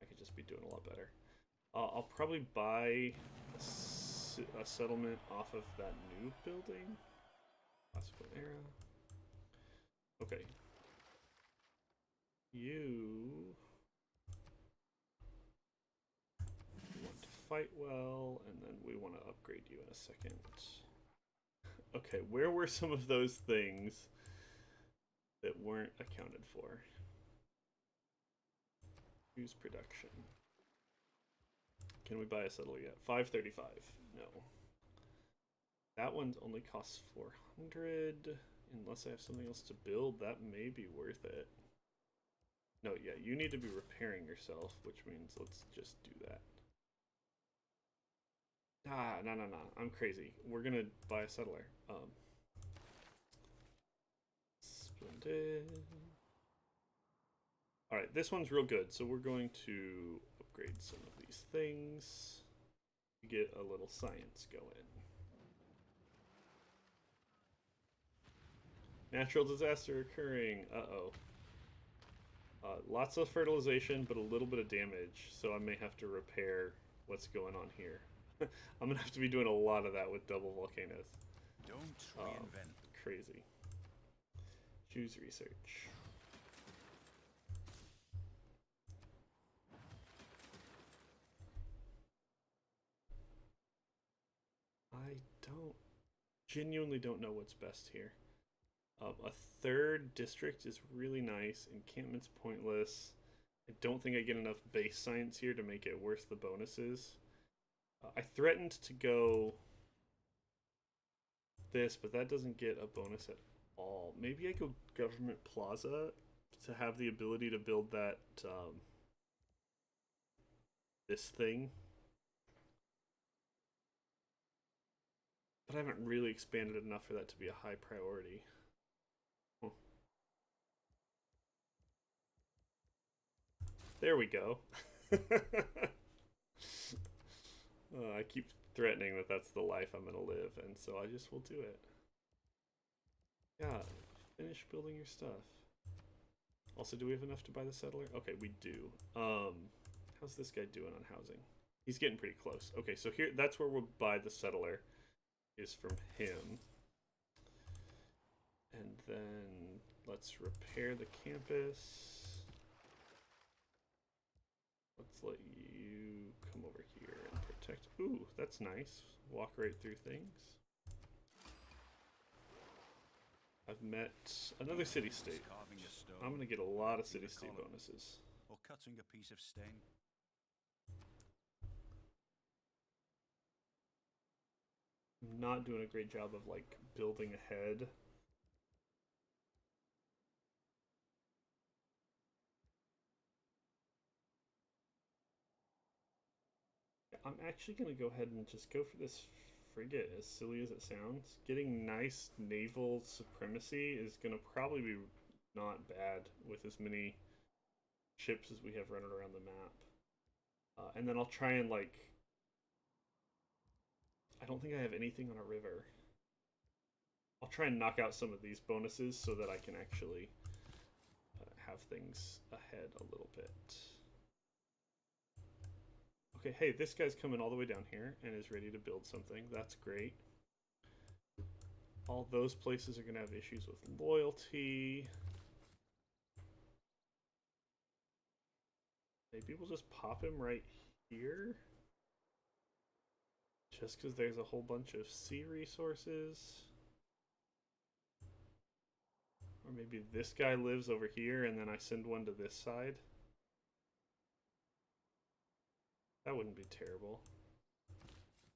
I could just be doing a lot better. I'll probably buy a settlement off of that new building. Classical era. Okay. You want to fight well, and then we want to upgrade you in a second. Okay, where were some of those things that weren't accounted for? Use production. Can we buy a settler yet? 535. No. That one only costs 400. Unless I have something else to build, that may be worth it. No, yeah, you need to be repairing yourself, which means let's just do that. Ah, no. I'm crazy. We're gonna buy a settler. Splendid. Alright, this one's real good, so we're going to upgrade some of these things to get a little science going. Natural disaster occurring. Uh-oh. Lots of fertilization, but a little bit of damage, so I may have to repair what's going on here. I'm gonna have to be doing a lot of that with double volcanoes. Don't reinvent. Crazy. Choose research. I genuinely don't know what's best here. A third district is really nice. Encampment's pointless. I don't think I get enough base science here to make it worth the bonuses. I threatened to go this, but that doesn't get a bonus at all. Maybe I go Government Plaza to have the ability to build that this thing. But I haven't really expanded enough for that to be a high priority. There we go. I keep threatening that that's the life I'm gonna live, and so I just will do it. Yeah, finish building your stuff. Also, do we have enough to buy the settler? Okay, we do. How's this guy doing on housing? He's getting pretty close. Okay, so here, that's where we'll buy the settler, is from him. And then let's repair the campus. Let's let you come over here and protect. Ooh, that's nice. Walk right through things. I've met another city-state. I'm going to get a lot of city-state bonuses. Or cutting a piece of stain. I'm not doing a great job of, like, building ahead. I'm actually going to go ahead and just go for this frigate, as silly as it sounds. Getting nice naval supremacy is going to probably be not bad with as many ships as we have running around the map. And then I'll try and, like... I don't think I have anything on a river. I'll try and knock out some of these bonuses so that I can actually have things ahead a little bit. Okay, hey, this guy's coming all the way down here and is ready to build something. That's great. All those places are going to have issues with loyalty. Maybe we'll just pop him right here. Just because there's a whole bunch of sea resources. Or maybe this guy lives over here and then I send one to this side. That wouldn't be terrible.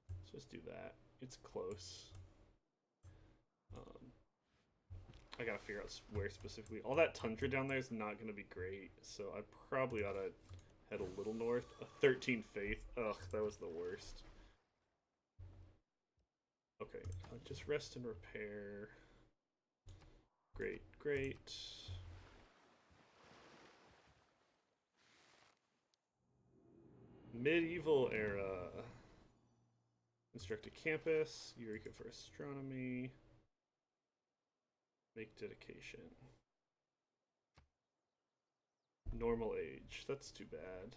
Let's just do that. It's close. I gotta figure out where specifically. All that tundra down there is not gonna be great, so I probably ought to head a little north. A 13 faith. Ugh, that was the worst. Okay, just rest and repair. Great, great. Medieval era. Construct a campus. Eureka for astronomy. Make dedication. Normal age. That's too bad.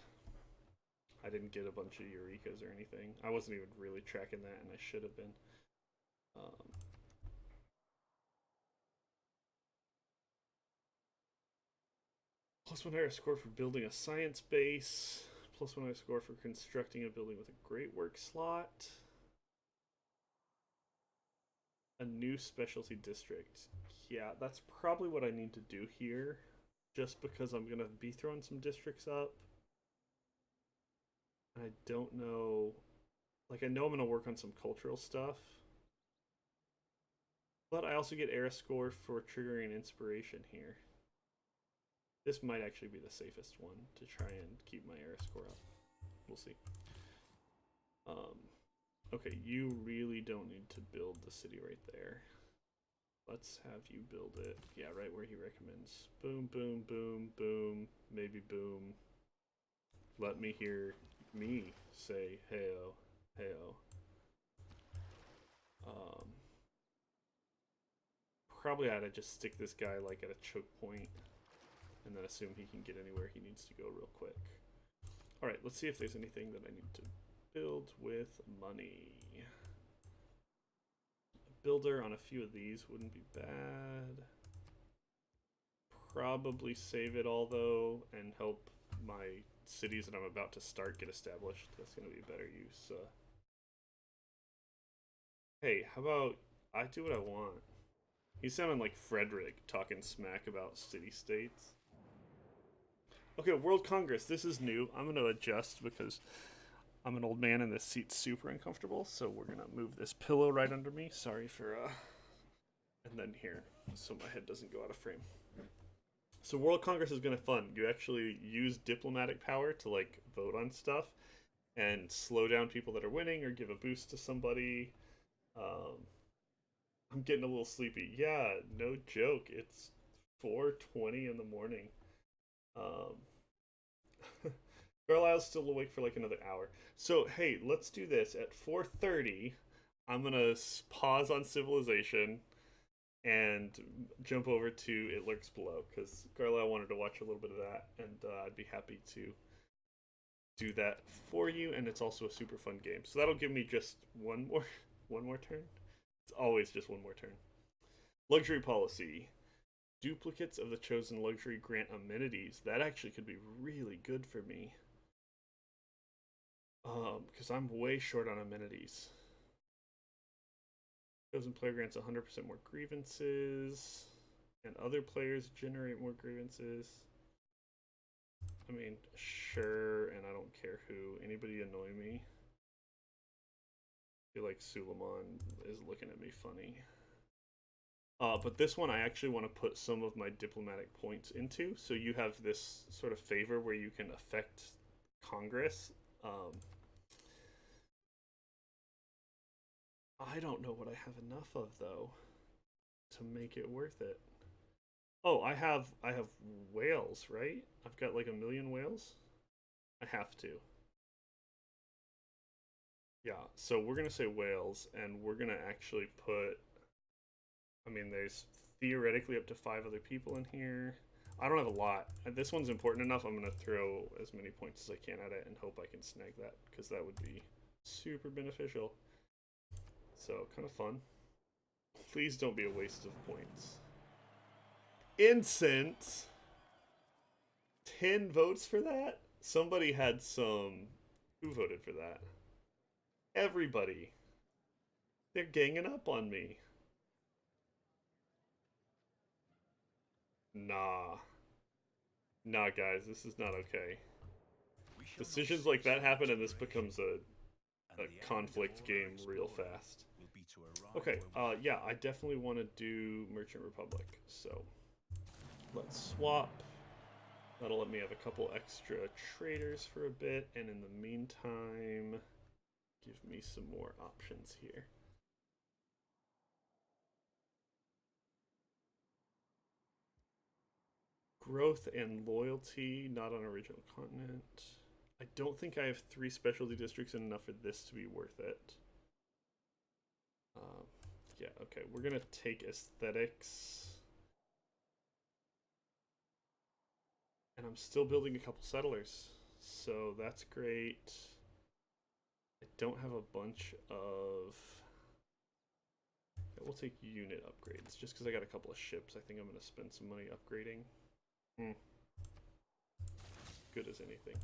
I didn't get a bunch of Eurekas or anything. I wasn't even really tracking that, and I should have been. +1 IRA score for building a science base. +1 IRA score for constructing a building with a great work slot. A new specialty district. Yeah, that's probably what I need to do here. Just because I'm going to be throwing some districts up. I don't know. Like, I know I'm going to work on some cultural stuff. But I also get era score for triggering an inspiration here. This might actually be the safest one to try and keep my era score up. We'll see. Okay, you really don't need to build the city right there. Let's have you build it. Yeah, right where he recommends. Boom, boom, boom, boom, maybe boom. Let me hear me say heyo, heyo. Probably ought to just stick this guy like at a choke point and then assume he can get anywhere he needs to go real quick. Alright, let's see if there's anything that I need to build with money. A builder on a few of these wouldn't be bad. Probably save it all though and help my cities that I'm about to start get established. That's going to be a better use. Hey, how about I do what I want? He's sounding like Frederick talking smack about city-states. Okay, World Congress. This is new. I'm going to adjust because I'm an old man and this seat's super uncomfortable. So we're going to move this pillow right under me. Sorry for... And then here, so my head doesn't go out of frame. So World Congress is going to be fun. You actually use diplomatic power to, like, vote on stuff and slow down people that are winning or give a boost to somebody. I'm getting a little sleepy. Yeah, no joke. It's 4:20 in the morning. Carlisle's still awake for like another hour. So hey, let's do this. At 4:30, I'm gonna pause on Civilization and jump over to It Lurks Below because Carlisle wanted to watch a little bit of that, and I'd be happy to do that for you. And it's also a super fun game. So that'll give me just one more turn. It's always just one more turn. Luxury policy. Duplicates of the chosen luxury grant amenities. That actually could be really good for me. Because I'm way short on amenities. Chosen player grants 100% more grievances. And other players generate more grievances. I mean, sure, and I don't care who. Anybody annoy me? I feel like Suleiman is looking at me funny. But this one I actually want to put some of my diplomatic points into. So you have this sort of favor where you can affect Congress. I don't know what I have enough of though to make it worth it. Oh, I have whales, right? I've got like 1,000,000 whales. I have to. Yeah, so we're gonna say whales, and we're gonna actually put. I mean, there's theoretically up to 5 other people in here. I don't have a lot. This one's important enough. I'm gonna throw as many points as I can at it and hope I can snag that because that would be super beneficial. So kind of fun. Please don't be a waste of points. Incense. 10 votes for that? Somebody had some. Who voted for that? Everybody. They're ganging up on me. Nah. Nah, guys, this is not okay. Decisions like that happen and this becomes a conflict game real fast. Okay, yeah, I definitely want to do Merchant Republic, so let's swap. That'll let me have a couple extra traders for a bit, and in the meantime, give me some more options here. Growth and loyalty, not on original continent. I don't think I have 3 specialty districts and enough for this to be worth it. Yeah, okay, we're gonna take aesthetics. And I'm still building a couple settlers, so that's great. I don't have a bunch of... We'll take unit upgrades, just because I got a couple of ships. I think I'm going to spend some money upgrading. Good as anything.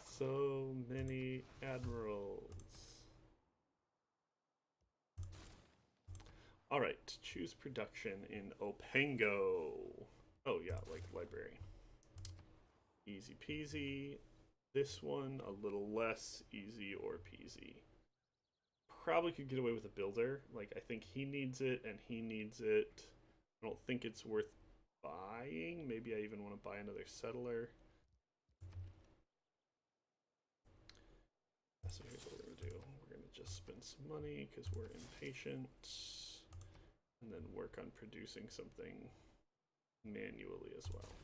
So many admirals. Alright, choose production in Opango. Oh yeah, like library. Easy peasy. This one, a little less easy or peasy. Probably could get away with a builder. Like, I think he needs it and he needs it. I don't think it's worth buying. Maybe I even want to buy another settler. So here's what we're going to do. We're going to just spend some money because we're impatient. And then work on producing something manually as well.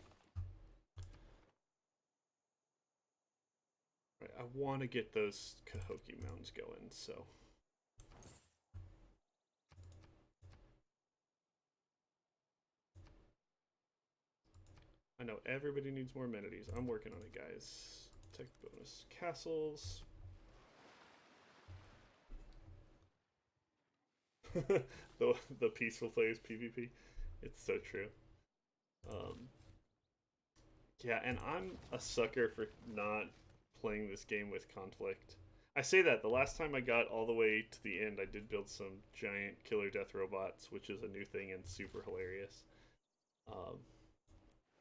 Right, I want to get those Cahokia mounds going, so... I know everybody needs more amenities. I'm working on it, guys. Tech bonus castles. the peaceful players PvP. It's so true. Yeah, and I'm a sucker for not playing this game with conflict. I say that the last time I got all the way to the end, I did build some giant killer death robots, which is a new thing and super hilarious.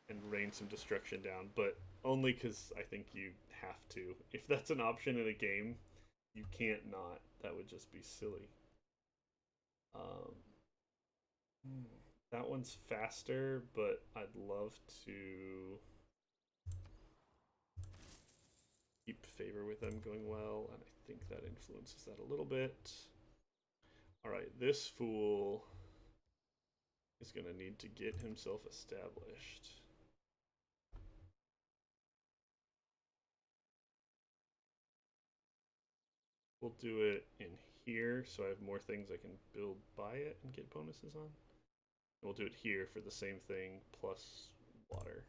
And rain some destruction down, but only because I think you have to. If that's an option in a game, you can't not. That would just be silly. That one's faster, but I'd love to keep favor with them going well, and I think that influences that a little bit. Alright, this fool is going to need to get himself established. We'll do it in here, so I have more things I can build by it and get bonuses on. We'll do it here for the same thing, plus water.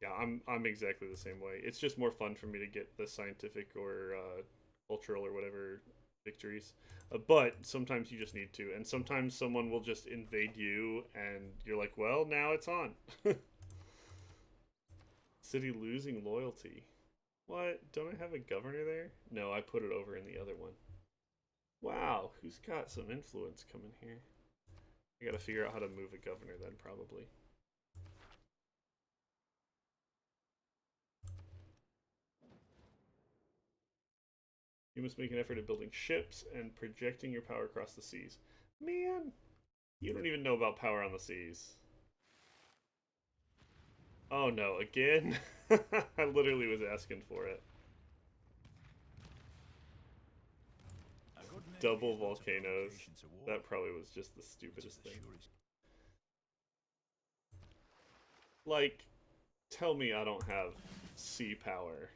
Yeah, I'm exactly the same way. It's just more fun for me to get the scientific or cultural or whatever victories. But sometimes you just need to, and sometimes someone will just invade you, and you're like, well, now it's on. City losing loyalty. What? Don't I have a governor there? No, I put it over in the other one. Wow, who's got some influence coming here? I gotta figure out how to move a governor then, probably. You must make an effort at building ships and projecting your power across the seas. Man, you don't even know about power on the seas. Oh no, again? I literally was asking for it. Double volcanoes. That probably was just the stupidest thing. Like, tell me I don't have sea power.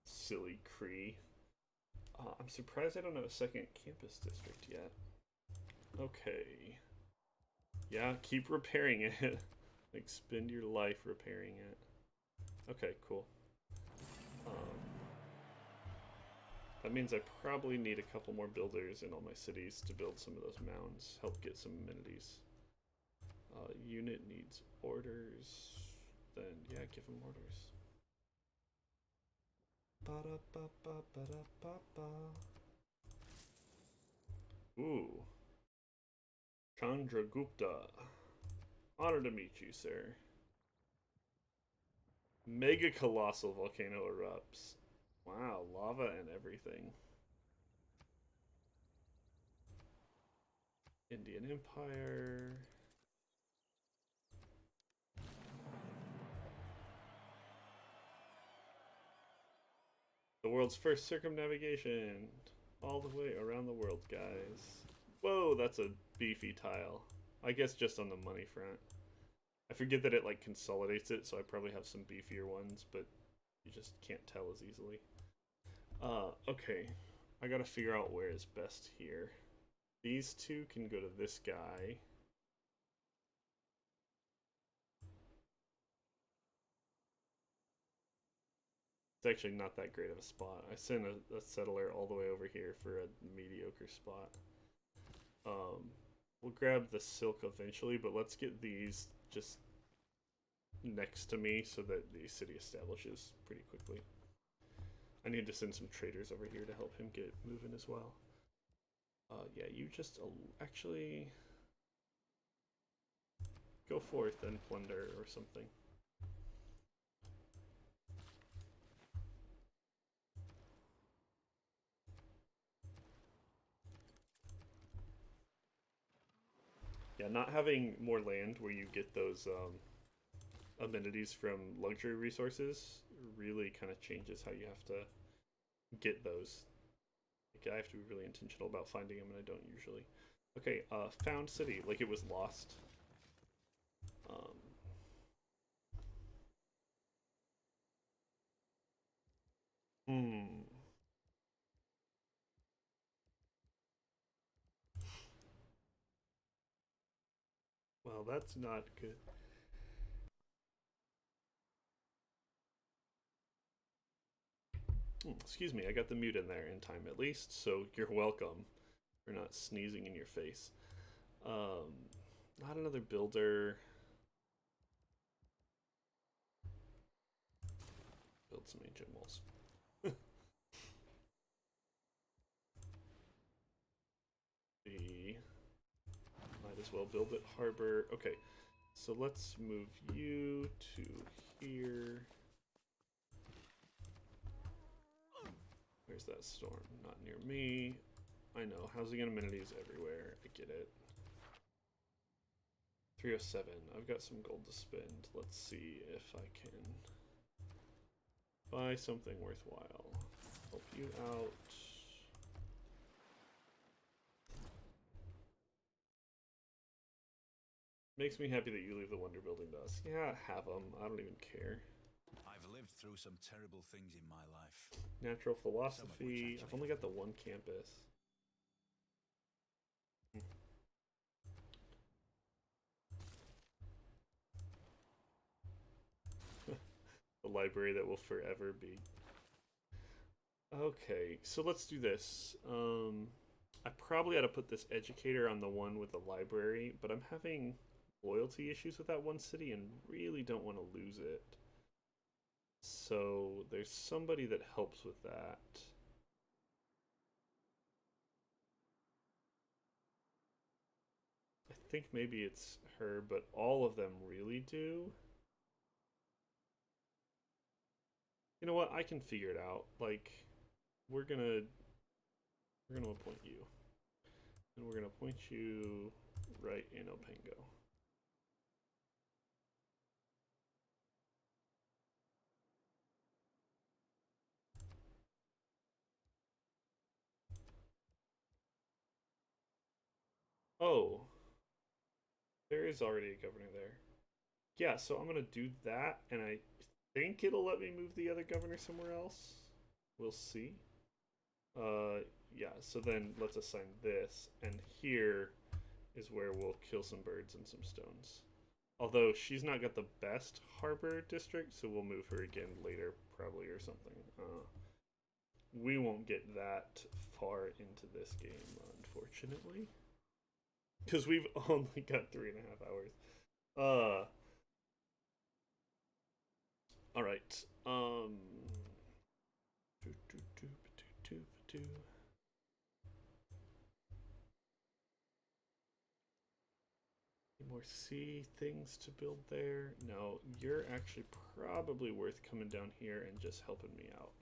Silly Cree. I'm surprised I don't have a second campus district yet. Okay. Yeah, keep repairing it. Like, spend your life repairing it. Okay, cool. That means I probably need a couple more builders in all my cities to build some of those mounds. Help get some amenities. Unit needs orders. Then, yeah, give them orders. Ooh. Chandragupta. Honor to meet you, sir. Mega colossal volcano erupts. Wow, lava and everything. Indian Empire. The world's first circumnavigation. All the way around the world, guys. Whoa, that's a beefy tile. I guess just on the money front. I forget that it like consolidates it, so I probably have some beefier ones, but you just can't tell as easily. Okay. I gotta figure out where is best here. These two can go to this guy. It's actually not that great of a spot. I sent a settler all the way over here for a mediocre spot. We'll grab the silk eventually, but let's get these just next to me so that the city establishes pretty quickly. I need to send some traders over here to help him get moving as well. Yeah, you just actually go forth and plunder or something. Yeah, not having more land where you get those amenities from luxury resources really kind of changes how you have to get those. Like, I have to be really intentional about finding them, and I don't usually. Okay, found city, like it was lost. Hmm. Well, that's not good. Excuse me, I got the mute in there in time at least, so you're welcome for not sneezing in your face. Not another builder. Build some ancient walls. The might as well build it harbor. Okay, so let's move you to here. Where's that storm? Not near me. I know, housing and amenities everywhere. I get it. 307. I've got some gold to spend. Let's see if I can buy something worthwhile. Help you out. Makes me happy that you leave the wonder building to us. Yeah, have them. I don't even care. I've lived through some terrible things in my life. Natural philosophy. I've only got the one campus. The library that will forever be. Okay, so let's do this. I probably ought to put this educator on the one with the library, but I'm having loyalty issues with that one city and really don't want to lose it. So there's somebody that helps with that. I think maybe it's her, but all of them really do. You know what? I can figure it out. Like, we're gonna appoint you, and we're gonna appoint you right in Opango. Oh, there is already a governor there. Yeah, so I'm gonna do that, and I think it'll let me move the other governor somewhere else. We'll see. Yeah, so then let's assign this, and here is where we'll kill some birds and some stones. Although she's not got the best harbor district, so we'll move her again later, probably, or something. We won't get that far into this game, unfortunately. Because we've only got 3.5 hours. Alright. Any more sea things to build there? No, you're actually probably worth coming down here and just helping me out.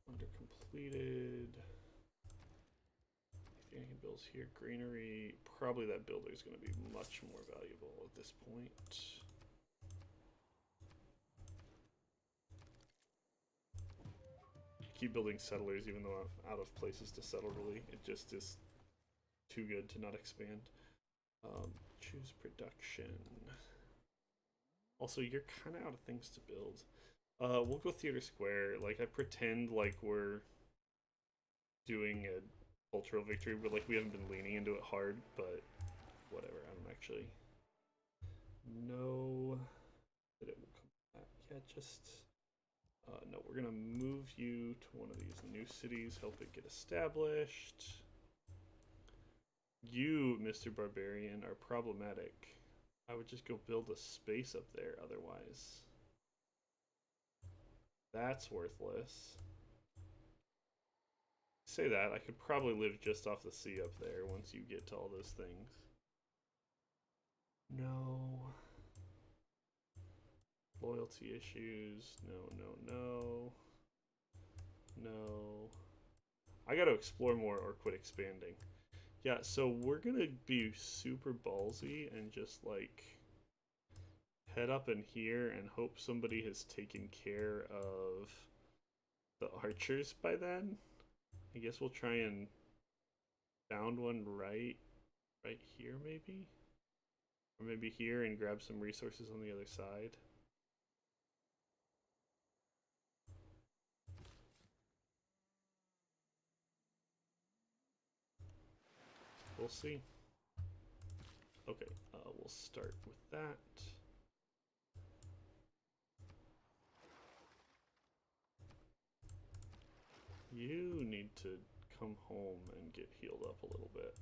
Under completed. Anything builds here? Greenery. Probably that builder is going to be much more valuable at this point. Keep building settlers even though I'm out of places to settle, really. It just is too good to not expand. choose production. Also, you're kind of out of things to build. We'll go Theater Square. Like, I pretend like we're doing a cultural victory, but like we haven't been leaning into it hard, but whatever. I don't actually know that it will come back. Yeah, just no, we're gonna move you to one of these new cities, help it get established. You, Mr. Barbarian, are problematic. I would just go build a space up there otherwise. That's worthless. Say that, I could probably live just off the sea up there once you get to all those things. No. Loyalty issues. No. I gotta explore more or quit expanding. Yeah, so we're gonna be super ballsy and just like head up in here and hope somebody has taken care of the archers by then. I guess we'll try and found one right here maybe? Or maybe here and grab some resources on the other side. We'll see. Okay, we'll start with that. You need to come home and get healed up a little bit.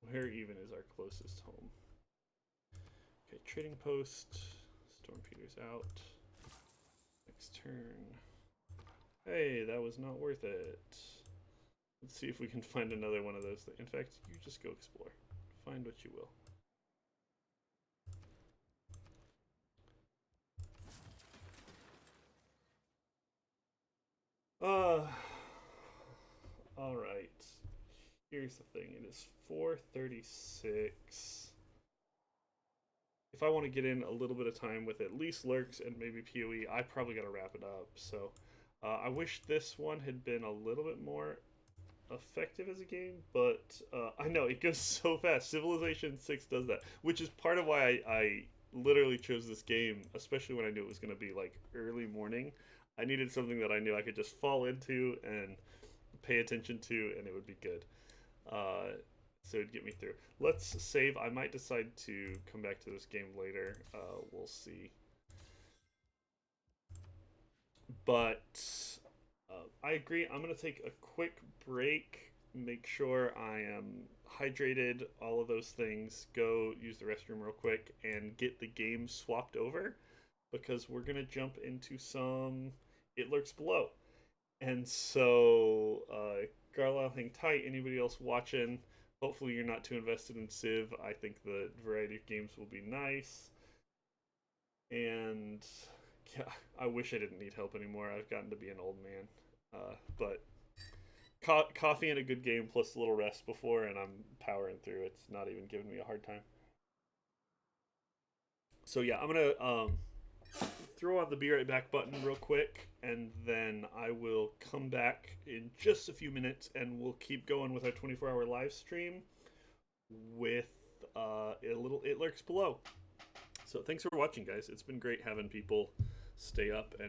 Where even is our closest home? Okay, trading post. Storm Peter's out. Next turn. Hey, that was not worth it. Let's see if we can find another one of those things. In fact, you just go explore. Find what you will. Alright. Here's the thing. It is 4:36. If I want to get in a little bit of time with at least lurks and maybe PoE, I probably got to wrap it up. So I wish this one had been a little bit more effective as a game, but I know it goes so fast. Civilization 6 does that, which is part of why I literally chose this game, especially when I knew it was going to be like early morning. I needed something that I knew I could just fall into and pay attention to, and it would be good. So it'd get me through. Let's save. I might decide to come back to this game later. We'll see. But I agree. I'm going to take a quick break, make sure I am hydrated, all of those things. Go use the restroom real quick and get the game swapped over because we're going to jump into some It Lurks Below. And so, Carlisle, hang tight. Anybody else watching? Hopefully, you're not too invested in Civ. I think the variety of games will be nice. And yeah, I wish I didn't need help anymore. I've gotten to be an old man. But coffee and a good game plus a little rest before, and I'm powering through. It's not even giving me a hard time. So yeah, I'm gonna throw on the be right back button real quick, and then I will come back in just a few minutes, and we'll keep going with our 24-hour live stream with a little It Lurks Below. So thanks for watching, guys. It's been great having people stay up and